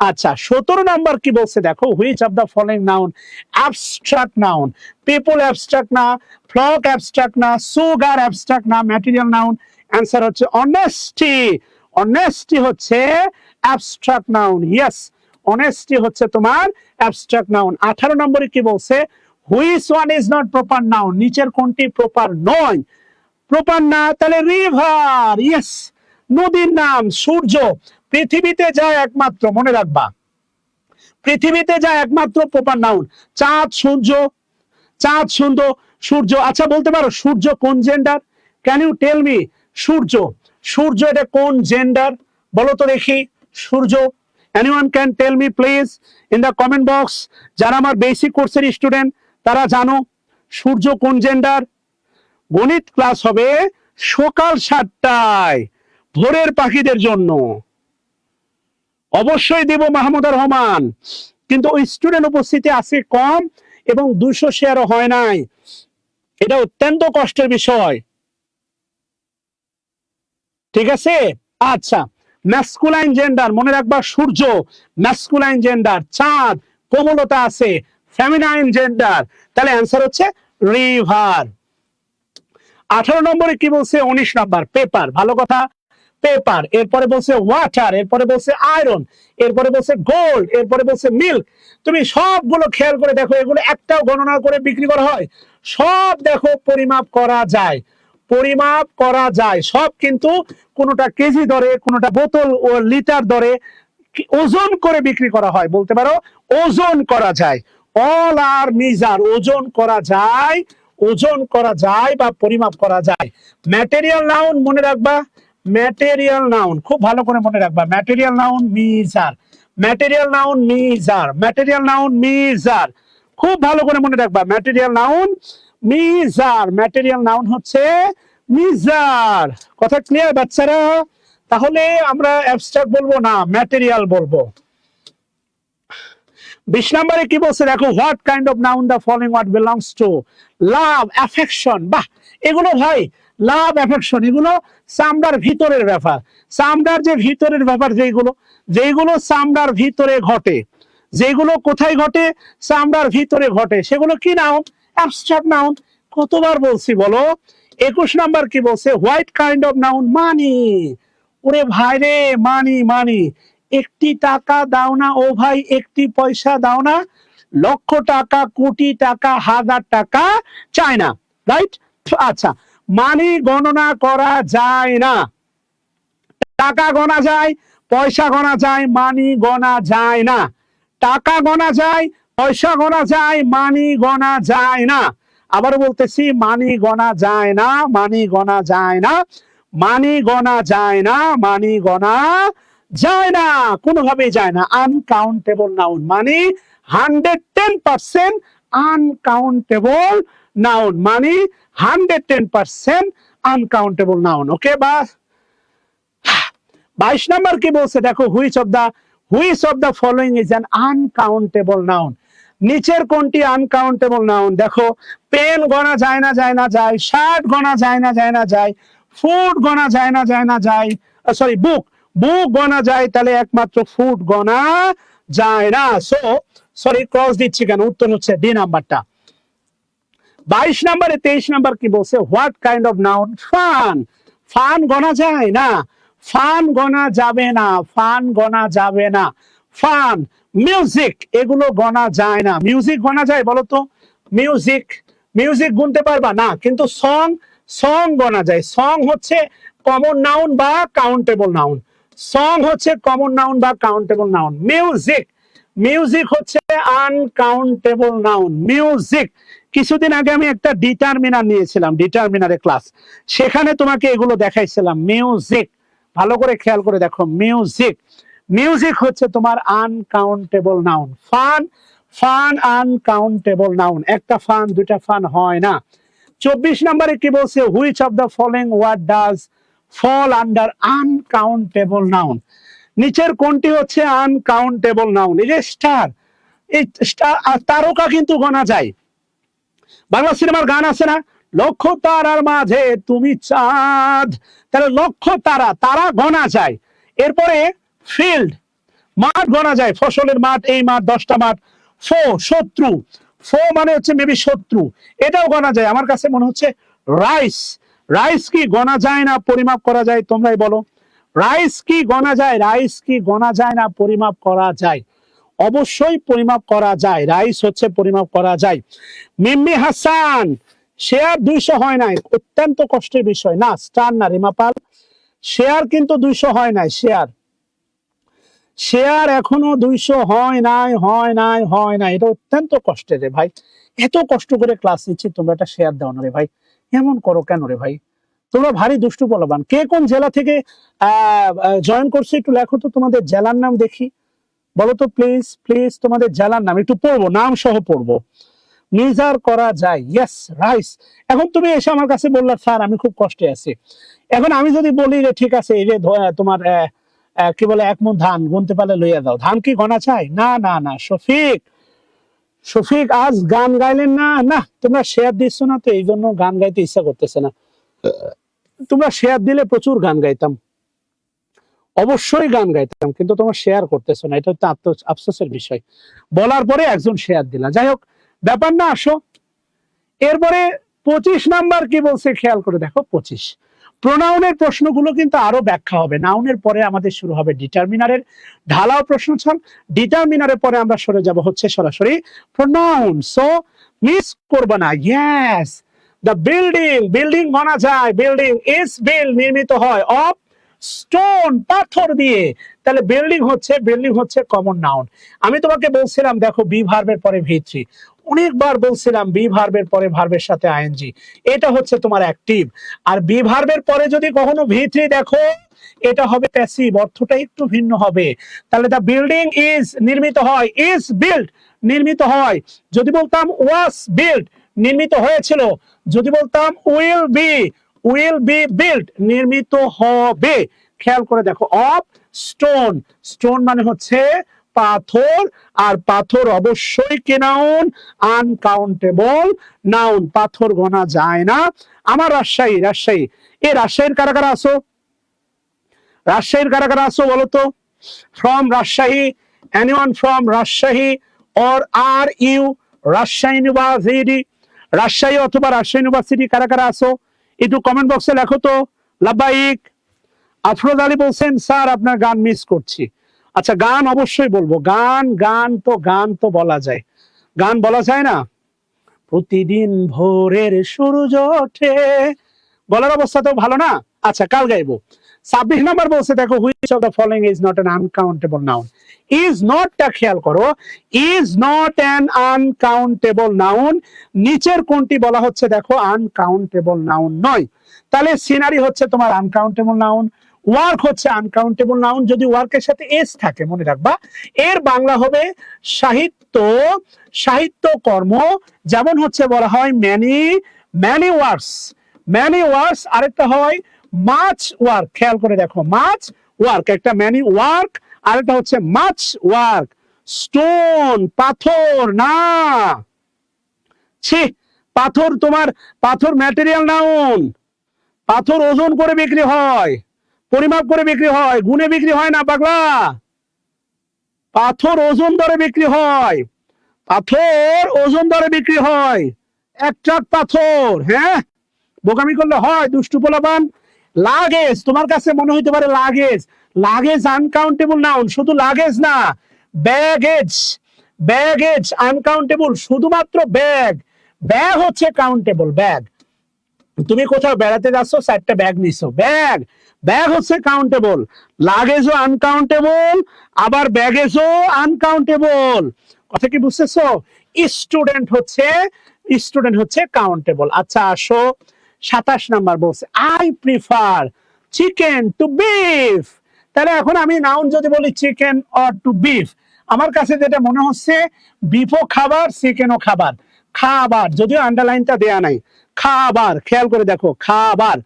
আচ্ছা, 17 নাম্বার কি বলছে দেখো, which of the following noun abstract noun. People abstract না, ফ্লক অ্যাবস্ট্রাক্ট না, সুগার অ্যাবস্ট্রাক্ট না, ম্যাটেরিয়াল নাউন। অ্যান্সার হচ্ছে অনেস্টি। অনেস্টি হচ্ছে অ্যাবস্ট্রাক্ট নাউন। ইয়েস, অনেস্টি হচ্ছে তোমার অ্যাবস্ট্রাক্ট নাউন। 18 নম্বরে কি বলছে, which one is not proper noun. নিচের কোনটি প্রপার নয়? প্রপার না, তাহলে রিভার। ইয়েস, নদীর নাম। সূর্য, পৃথিবীতে যায় একমাত্র, মনে রাখবা, পৃথিবীতে যায় একমাত্র প্রপার নাউন। চাঁদ, সূর্য, চাঁদ, সূর্য। আচ্ছা বলতে পারো সূর্য কোন gender? Can you tell me? সূর্য, সূর্য এটা কোন জেন্ডার বলো তো দেখি? সূর্য, anyone can tell me please in the comment box. যারা আমার বেসিক কোর্সের স্টুডেন্ট তারা জানো সূর্য কোন জেন্ডার? গণিত ক্লাস হবে সকাল 7টায় ভোরের পাখিদের জন্য। অবশ্যই দেব মাহমুদুর রহমান, কিন্তু ওই স্টুডেন্ট উপস্থিতি আছে কম এবং 200 শেয়ারও হয় নাই। এটা অত্যন্ত কষ্টের বিষয়, ঠিক আছে? আচ্ছা, ম্যাসকুলাইন জেন্ডার মনে রাখবা, সূর্য ম্যাসকুলাইন জেন্ডার। চাঁদ কোমলতা আছে, ফেমিনাইন জেন্ডার। তাহলে অ্যান্সার হচ্ছে রিভার। 18 নম্বরে কি বলছে? 19 নম্বর পেপার। ভালো কথা, পেপার। এরপরে বলছে ওয়াটার, এরপরে বলছে আয়রন, এরপরে বলছে গোল্ড, এরপরে বলছে মিল্ক। তুমি সবগুলো খেয়াল করে দেখো, এগুলো একটাও গণনা করে বিক্রি করা হয়? সব দেখো পরিমাপ করা যায়, পরিমাপ করা যায় সব, কিন্তু কোনোটা কেজি দরে, কোনোটা বোতল ও লিটার দরে ওজন করে বিক্রি করা হয়। বলতে পারো ওজন করা যায়। অল আর মিজার, ওজন করা যায়, ওজন করা যায় বা পরিমাপ করা যায়। ম্যাটেরিয়াল নাউন মনে রাখবা, ম্যাটেরিয়াল নাউন খুব ভালো করে মনে রাখবা। Material noun measure, material noun measure, material noun measure. খুব ভালো করে মনে রাখবা, material noun measure, material noun হচ্ছে মিজার। কথা ক্লিয়ার বাচ্চারা? তাহলে আমরা অ্যাবস্ট্রাক্ট বলবো না, ম্যাটেরিয়াল বলবো। 20 নম্বরে কি বলছে দেখো, what kind of noun the following word belongs to? Love, affection. বাহ, এগুলো ভাই লাভ, অ্যাফেকশন এগুলো চামড়ার ভিতরের ব্যাপার। চামড়ার যে ভিতরের ব্যাপার, যেগুলো যেগুলো চামড়ার ভিতরে ঘটে, যেগুলো কোথায় ঘটে? চামড়ার ভিতরে ঘটে, সেগুলো কি নাউন? Abstract noun. কতবার বলছি বলো? 21 নাম্বার কি বলছে, হোয়াইট কাইন্ড অফ নাউন? মানি। ওরে ভাই রে, মানি, মানি। একটি টাকা দাও না ও ভাই, একটি পয়সা দাও না, লক্ষ টাকা, কোটি টাকা, হাজার টাকা চাই না, রাইট? আচ্ছা, মানি গণনা করা যায় না। টাকা গণা যায়, পয়সা গণা যায়, মানি গণা যায় না। টাকা গণা যায়, পয়সা গণা যায়, মানি গণা যায় না। আবার বলতেছি, মানি গণা যায় না, মানি গণা যায় না, মানি গণা যায় না, মানি গণা যায় না, কোনোভাবেই যায় না। আনকাউন্টেবল নাউন মানে 110% আনকাউন্টেবল নাউন, মানে 110% আনকাউন্টেবল নাউন। ওকে, বা 22 নাম্বার কি বলছে দেখো, which of the following is an uncountable noun. নিচের কোনটি আনকাউন্টেবল নাউন? দেখো, পেন গণা যায় না, যায় না, যায়। শার্ট গণা যায় না, যায় না, যায়। ফুড গণা যায় না, যায় না, যায়। সরি, বুক, বুক গণা যায়, তাহলে একমাত্র ফুড গণা যায় না। সো সরি, ক্রস দিচ্ছি কেন? উত্তর হচ্ছে ডি নাম্বারটা। 22 নম্বরে 23 নাম্বার কি বলছে, what kind of noun? Fun. Fun গণা যায় না, ফান গণা যাবে না, ফান গণা যাবে না। ফান, মিউজিক এগুলো গণা যায় না। মিউজিক গণা যায় বলো তো? মিউজিক, মিউজিক গুনতে পারবা না, কিন্তু সং, সং গণা যায়। সং হচ্ছে কমন নাউন বা কাউন্টেবল নাউন। সং হচ্ছে কমন নাউন বা কাউন্টেবল নাউন। মিউজিক, মিউজিক হচ্ছে আনকাউন্টেবল নাউন। মিউজিক, কিছুদিন আগে আমি একটা ডিটারমিনার নিয়েছিলাম, ডিটারমিনারের ক্লাস, সেখানে তোমাকে এগুলো দেখাইছিলাম। মিউজিক, ভালো করে খেয়াল করে দেখো, মিউজিক, মিউজিক হচ্ছে তোমার uncountable noun. Fun, fun uncountable noun. একটা ফান দুইটা ফান হয় না। 24 নম্বরে কি বলছে, which of the following word does fall under uncountable noun. নিচের কোনটি হচ্ছে আনকাউন্টেবল নাউন? এই যে স্টার, এই স্টার, তারকা কিন্তু গোনা যায়। বাংলা সিনেমার গান আছে না, লক্ষ তারার মাঝে তুমি চাঁদ, তাহলে লক্ষ তারা, তারা গোনা যায়। এরপরে ফিল্ড, মাঠ গোনা যায়, ফসলের মাঠ, এই মাঠ 10টা মাঠ। ফো, শত্রু, ফো মানে হচ্ছে মেবি শত্রু, এটাও গোনা যায়। আমার কাছে মনে হচ্ছে রাইস, রাইস কি গোনা যায় না পরিমাপ করা যায়? তোমরাই বলো, রাইস কি গোনা যায়? রাইস কি গোনা যায় না পরিমাপ করা যায়? অবশ্যই পরিমাপ করা যায়, রাইস হচ্ছে পরিমাপ করা যায়। মিম্মি হাসান, শেয়ার 200 হয় নাই, অত্যন্ত কষ্টের বিষয়। না স্টার না রিমাপাল, শেয়ার কিন্তু 200 হয় নাই। শেয়ার, শেয়ার এখনো 200 হয় নাই, হয় নাই, হয় নাই। এটা অত্যন্ত কষ্টের রে ভাই। এত কষ্ট করে ক্লাস নিচ্ছি, তোমরা একটা শেয়ার দাও না রে ভাই। এমন করো কেন রে ভাই? তোমরা ভারী দুষ্টু বলবান। কে কোন জেলা থেকে জয়েন করছে একটু লেখো তো, তোমাদের জেলার নাম দেখি, বলো তো প্লিজ, প্লিজ তোমাদের জেলার নাম একটু পড়বো, নাম সহ পড়বো। মেজার করা যায়, ইয়েস রাইস। এখন তুমি এসে আমার কাছে বললা স্যার আমি খুব কষ্টে আছি, এখন আমি যদি বলি যে ঠিক আছে, এই যে তোমার কি বলে 1 মণ ধান গুনতে পারলে লইয়া দাও, ধান কি গণা চাই? না না না শফিক, শফিক আজ গান গাইলেন না? না তোমরা শেয়ার দিচ্ছ না তো এই জন্য গান গাইতে ইচ্ছা করতেছে না। তোমরা শেয়ার দিলে প্রচুর গান গাইতাম, অবশ্যই গান গাইতাম, কিন্তু তোমার শেয়ার করতেছো না, এটা হচ্ছে আফসোসের বিষয়। বলার পরে একজন শেয়ার দিলা, যাই হোক ব্যাপার না। আসো এরপরে 25 নাম্বার কি বলছে খেয়াল করে দেখো। 25 প্রোনাউনের প্রশ্নগুলো কিন্তু আরো ব্যাখ্যা হবে। নাউনের পরে আমাদের শুরু হবে ডিটারমিনারের ঢালাও প্রশ্ন ছল। ডিটারমিনারের পরে আমরা সরে যাব হচ্ছে সরাসরি প্রোনাউন। সো মিস করবে না। ইয়েস, দ্য বিল্ডিং, বিল্ডিং মানা যায়, বিল্ডিং ইজ বিল্ড, নির্মিত হয়, অফ স্টোন, পাথর দিয়ে। তাহলে বিল্ডিং হচ্ছে, বিল্ডিং হচ্ছে কমন নাউন। আমি তোমাকে বলছিলাম দেখো বি ভার্বের পরে ভি3, অনেকবার বলছিলাম বি ভার্বের পরে ভার্বের সাথে আইএনজি, এটা হচ্ছে তোমার অ্যাক্টিভ। আর বি ভার্বের পরে যদি কখনো ভি3 দেখো, এটা হবে প্যাসিভ, অর্থটা একটু ভিন্ন হবে। তাহলে দ্য বিল্ডিং ইজ, নির্মিত হয়, ইজ বিল্ড, নির্মিত হয়। যদি বলতাম ওয়াজ বিল্ড, নির্মিত হয়েছিল। যদি বলতাম will be, will be build, নির্মিত হবে। খেয়াল করে দেখো, অফ স্টোন, স্টোন মানে হচ্ছে পাথর, আর পাথর অবশ্যই কি নাউন? আনকাউন্টেবল নাউন, পাথর গোনা যায় না। আমার রাজশাহী, রাজশাহী, এই রাজশাহীর কারা কারা আসো? রাজশাহীর কারা কারা আসো বলো তো? From Rajshahi, anyone from Rajshahi, or are you Rajshahi university? Rajshahi অথবা রাজশাহী ইউনিভার্সিটি কারা কারা আসো একটু কমেন্ট বক্সে লেখো তো। লাব্বাইক। আফরোজ আলী বলছেন স্যার আপনার গান মিস করছি। আচ্ছা গান অবশ্যই বলবো, গান, গান তো বলা যায়, গান বলা যায় না? প্রতিদিন ভোরের সূর্য ওঠে, বলার অবস্থা তো ভালো না। আচ্ছা কাল গাইবো। 26 নাম্বার বলছে দেখো, which of the following is not an uncountable noun. Is নটটা খেয়াল করো, is not an uncountable noun. নিচের কোনটি বলা হচ্ছে দেখো আনকাউন্টেবল নাউন নয়। তাহলে সিনারি হচ্ছে তোমার আনকাউন্টেবল নাউন, ওয়ার্ক হচ্ছে আনকাউন্টেবল নাউন। যদি ওয়ার্কের সাথে এস থাকে মনে রাখবা এর বাংলা হবে সাহিত্য, সাহিত্য কর্ম। যেমন হচ্ছে বলা হয় many, many works, many works. আরেকটা হয় মাচ ওয়ার্ক, খেয়াল করে দেখো মাচ ওয়ার্ক, একটা ম্যানি ওয়ার্ক, আরেকটা হচ্ছে মাচ ওয়ার্ক। স্টোন, পাথর না, ছি পাথর, তোমার পাথর ম্যাটেরিয়াল নাউন। পাথর ওজন করে বিক্রি হয়, পরিমাপ করে বিক্রি হয়, গুণে বিক্রি হয় না পাগলা। পাথর ওজন দরে বিক্রি হয়, পাথর ওজন দরে বিক্রি হয়। 1 ট্রাক পাথর, হ্যাঁ বোকামি করলে হয় দুষ্টু পোলাপান। লাগেজ, তোমার কাছে মনে হইতে পারে লাগেজ, লাগেজ আনকাউন্টেবল নাউন। শুধু লাগেজ না, ব্যাগেজ, ব্যাগেজ আনকাউন্টেবল, শুধুমাত্র ব্যাগ, ব্যাগ হচ্ছে কাউন্টেবল। ব্যাগ, তুমি কোথাও বেড়াতে যাচ্ছ 4টা ব্যাগ নিছো, ব্যাগ, ব্যাগ হচ্ছে কাউন্টেবল। লাগেজও আনকাউন্টেবল, আবার ব্যাগেজও আনকাউন্টেবল। কথা কি বুঝতেছো? স্টুডেন্ট হচ্ছে কাউন্টেবল। আচ্ছা আসো, 27 নাম্বার বলছে I prefer chicken to beef. তাহলে এখন আমি নাউন যদি বলি চিকেন অর টু বিফ, আমার কাছে যেটা মনে হচ্ছে বিফও খাবার চিকেনও খাবার। খাবার, যদিও আন্ডারলাইনটা দেয়া নাই, খাবার, খেয়াল করে দেখো খাবার।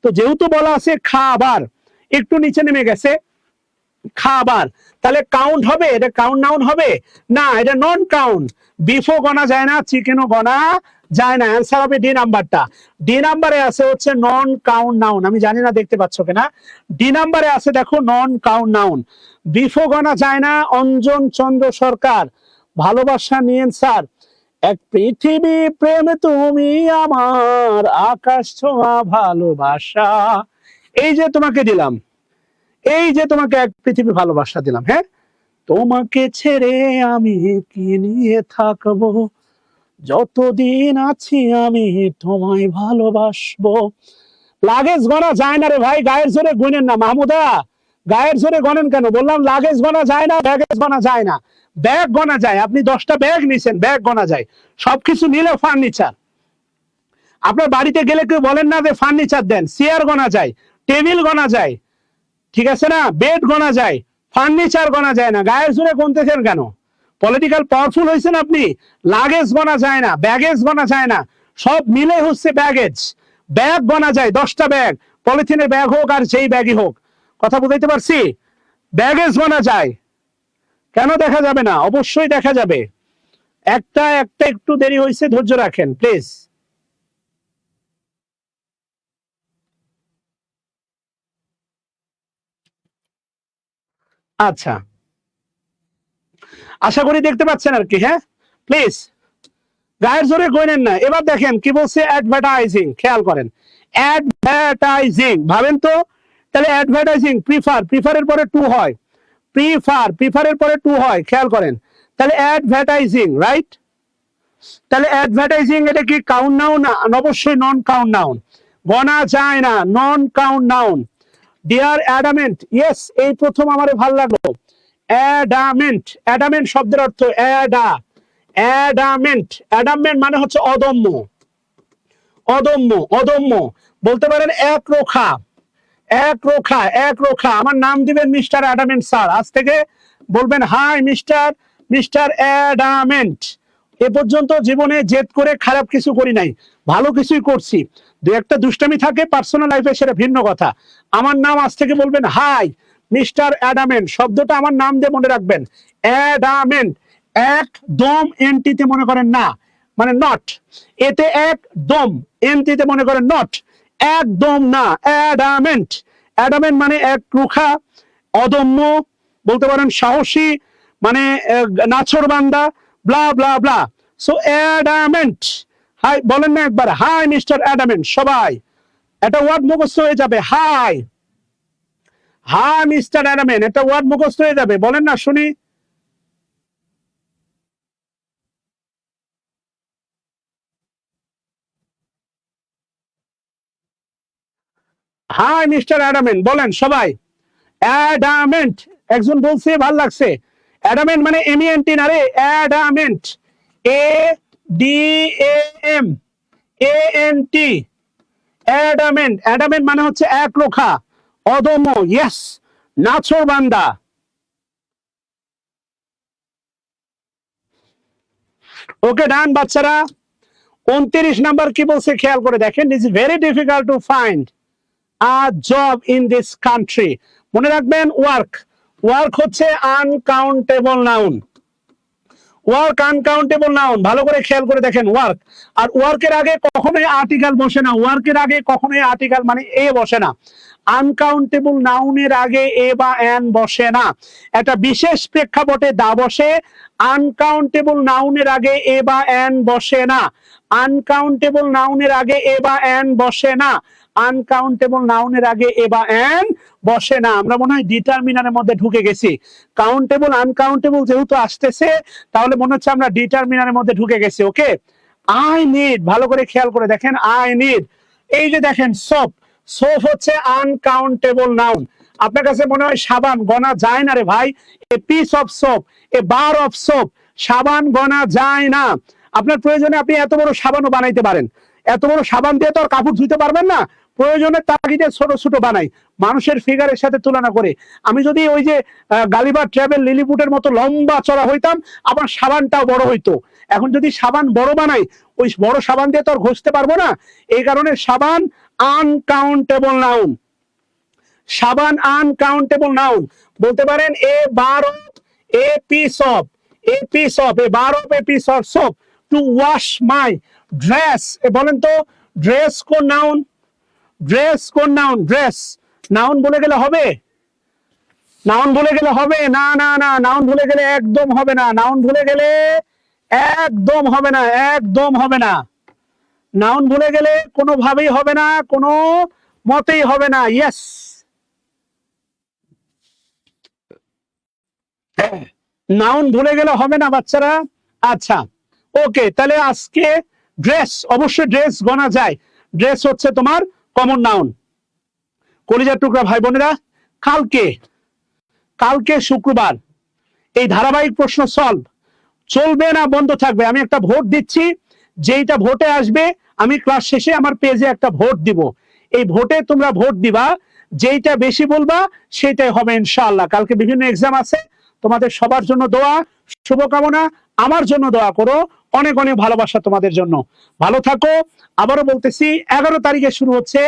তো যেহেতু বলা আছে খাবার, একটু নিচে নেমে গেছে খাবার, তাহলে কাউন্ট হবে? এটা কাউন্ট নাউন হবে না, এটা নন কাউন্ট। বিফও গণা যায় না, চিকেনও গণা যায় না। অ্যান্সার হবে ডি নাম্বারটা। ডি নাম্বারে আছে হচ্ছে নন কাউন্ট নাউন। আমি জানি না দেখতে পাচ্ছ কিনা, ডি নাম্বারে আছে দেখো নন কাউন্ট নাউন। বিফও গণা যায় না। অঞ্জন চন্দ্র সরকার, ভালোবাসা নিয়েন স্যার। এক পৃথিবী প্রেম তুমি আমার, আকাশ ছোঁয়া ভালোবাসা। এই যে তোমাকে দিলাম, এই যে তোমাকে এক পৃথিবী ভালোবাসা দিলাম, হ্যাঁ, তোমাকে ছেড়ে আমি কি নিয়ে থাকবো, যতদিন আছি আমি তোমায় ভালোবাসবো। লাগেজ গণা যায় না রে ভাই, গায়ের জোরে গুনেন না মাহমুদা, গায়ের জোরে গণেন কেন? বললাম লাগেজ গণা যায় না, ব্যাগেজ গণা যায় না। ব্যাগ গণা যায়, আপনি 10টা ব্যাগ নিছেন, ব্যাগ গণা যায়। সবকিছু নিলে ফার্নিচার। আপনার বাড়িতে গেলে কেউ বলেন না যে ফার্নিচার দেন, চেয়ার গণা যায়, টেবিল গণা যায়, ঠিক আছে না, বেড গণা যায়, ফার্নিচার গণা যায় না। গায়ের জোরে গুনতেছেন কেন? পলিটিক্যাল পাওয়ারফুল হয়েছেন আপনি? লাগেজ গণা যায় না, ব্যাগেজ গণা যায় না, সব মিলে হচ্ছে ব্যাগেজ। ব্যাগ গণা যায়, 10টা ব্যাগ, পলিথিনের ব্যাগ হোক আর যেই ব্যাগই হোক। কথা বুঝাইতে পারছি? ব্যাগেজ গণা যায়, কেন দেখা যাবে না? অবশ্যই দেখা যাবে। একটা একটা একটু দেরি হয়েছে, ধৈর্য রাখেন প্লিজ। আচ্ছা, আশা করি দেখতে পাচ্ছেন আর কি, হ্যাঁ প্লিজ গায়ের জোরে গইনেন না। এবার দেখেন কি বলছে, অ্যাডভার্টাইজিং, খেয়াল করেন, অ্যাডভার্টাইজিং, ভাবেন তো। তাহলে অ্যাডভার্টাইজিং, প্রিফার, প্রিফারের পরে টু হয়, প্রিফারের পরে টু হয়, খেয়াল করেন। তাহলে অ্যাডভার্টাইজিং, রাইট? তাহলে অ্যাডভার্টাইজিং এটা কি কাউন্ট নাউন? না, অবশ্যই নন কাউন্ট নাউন, গণা যায় না, non count noun. Dear adamant, yes, এই প্রথম আমার ভালো লাগলো। অ্যাডামেন্ট, অ্যাডামেন্ট শব্দের অর্থ অ্যাডামেন্ট, অ্যাডামেন্ট মানে হচ্ছে অদম্য, অদম্য, অদম্য। বলতে পারেন এক রোখা, এক রোখা, এক রোখা। আমার নাম দিবেন মিস্টার অ্যাডামেন্ট স্যার, আজ থেকে বলবেন হাই মিস্টার অ্যাডামেন্ট। এ পর্যন্ত জীবনে জেদ করে খারাপ কিছু করি নাই, ভালো কিছুই করছি। দু একটা দুষ্টামি থাকে পার্সোনাল লাইফে, সেটা ভিন্ন কথা। আমার নাম আজ থেকে বলবেন হাই মিস্টার অ্যাডামেন্ট। শব্দটা আমার নাম দিয়ে মনে রাখবেন, অ্যাডামেন্ট। একদম এনটিতে মনে করেন না, মানে নট, এতে একদম, এনটিতে মনে করেন নট, একদম না, অ্যাডামেন্ট। অ্যাডামেন্ট মানে এক রুখা, অদম্য, বলতে পারেন সাহসী, মানে নাছোড়বান্দা, blah blah blah. So adamant. Hi বলেন না একবার, হাই মিস্টার অ্যাডামেন্ট। সবাই একটা ওয়ার্ড মুখস্থ হয়ে যাবে, হাই, হাই মিস্টার অ্যাডামেন্ট, একটা ওয়ার্ড মুখস্থ হয়ে যাবে, বলেন না শুনি। হাই মিস্টার অ্যাডামেন্ট বলেন সবাই। অ্যাডামেন্ট, একজন বলছে ভাল লাগছে। অ্যাডামেন্ট মানে এমইএনটি না রে, adamant, A D A M A N T, adamant. Adamant মানে হচ্ছে এক রোখা, অদম্য, ইয়েস, নাছোড়বান্দা। ওকে ডান বাচ্চারা। 29 নাম্বার কি বলছে খেয়াল করে দেখেন, it's very difficult to find a job in this country. মনে রাখবেন ওয়ার্ক, ওয়ার্ক হচ্ছে uncountable noun, work uncountable noun. ভালো করে খেয়াল করে দেখেন ওয়ার্ক। আর ওয়ার্কের আগে কখনোই আর্টিকেল বসে না, ওয়ার্কের আগে কখনোই আর্টিকেল মানে এ বসে না। আনকাউন্টেবল নাউনের আগে এ বা এন বসে না, একটা বিশেষ প্রেক্ষাপটে দা বসে। আনকাউন্টেবল নাউনের আগে এ বা এন বসে না, আনকাউন্টেবল নাউনের আগে এ বা এন বসে না, আনকাউন্টেবল নাউনের আগে এ বা এন বসে না। আমরা মনে হয় ডিটারমিনারের মধ্যে ঢুকে গেছি। কাউন্টেবল আনকাউন্টেবল যেহেতু আসতেছে, তাহলে মনে হচ্ছে আমরা ডিটারমিনারের মধ্যে ঢুকে গেছি। ওকে, আই নিড, ভালো করে খেয়াল করে দেখেন, আই নিড। এই যে দেখেন সোপ, সোপ হচ্ছে আনকাউন্টেবল নাউন। আপনার কাছে মনে হয় সাবান, গণা যায় না রে ভাই। এ piece of soap, A bar of soap, সাবান গনা যায় না। আপনার প্রয়োজনে আপনি এত বড় সাবানও বানাইতে পারেন, এত বড় সাবান দিয়ে তো আর কাপড় ধুইতে পারবেন না। প্রয়োজনে তাগিদে ছোট ছোট বানাই, মানুষের ফিগারের সাথে তুলনা করে। আমি যদি ওই যে গালিবার ট্রাভেল লিলিপুটের মতো লম্বা চড়া হইতাম, আমার সাবানটাও বড় হইতো। এখন যদি সাবান বড় বানাই, ওই বড় সাবান দিয়ে তো আর ঘষতে পারবো না। এই কারণে সাবান আনকাউন্টেবল নাউন। সাবান আনকাউন্টেবল নাউন। বলতে পারেন a bar of a piece of, a piece of, a bar of a piece of soap to wash my dress. বলেন তো ড্রেস কোন নাউন? ড্রেস কোন নাউন? ড্রেস নাউন বলে গেলে হবে? নাউন ভুলে গেলে হবে না? না না, নাউন ভুলে গেলে একদম হবে না। নাউন ভুলে গেলে একদম হবে না, একদম হবে না। নাউন ভুলে গেলে কোনোভাবেই হবে না, কোনো মতেই হবে না। ইয়েস, নাউন ভুলে গেলে হবে না বাচ্চারা। আচ্ছা ওকে, তাহলে আজকে ড্রেস, অবশ্যই ড্রেস গনা যায়। ড্রেস হচ্ছে তোমার কমন নাউন। কলিজার টুকরা ভাই বোনেরা, কালকে কালকে শুক্রবার এই ধারাবাহিক প্রশ্ন সলভ চলবে না বন্ধ থাকবে? আমি একটা ভোট দিচ্ছি, যেইটা ভোটে আসবে আমি ক্লাস শেষে আমার পেজে একটা ভোট দিব। এই ভোটে তোমরা ভোট দিবা, যেইটা বেশি বলবা সেটাই হবে ইনশাআল্লাহ। কালকে বিভিন্ন এক্সাম আছে, তোমাদের সবার জন্য দোয়া, শুভকামনা। আমার জন্য দোয়া করো, অনেক অনেক ভালোবাসা তোমাদের জন্য। ভালো থাকো। আবারও বলতেছি 11 তারিখে শুরু হচ্ছে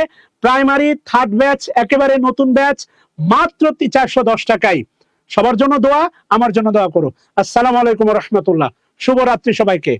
প্রাইমারি থার্ড ব্যাচ, একেবারে নতুন ব্যাচ, মাত্র 410 টাকায়। সবার জন্য দোয়া, আমার জন্য দোয়া করো। আসসালামু আলাইকুম রহমতুল্লাহ। শুভরাত্রি সবাইকে।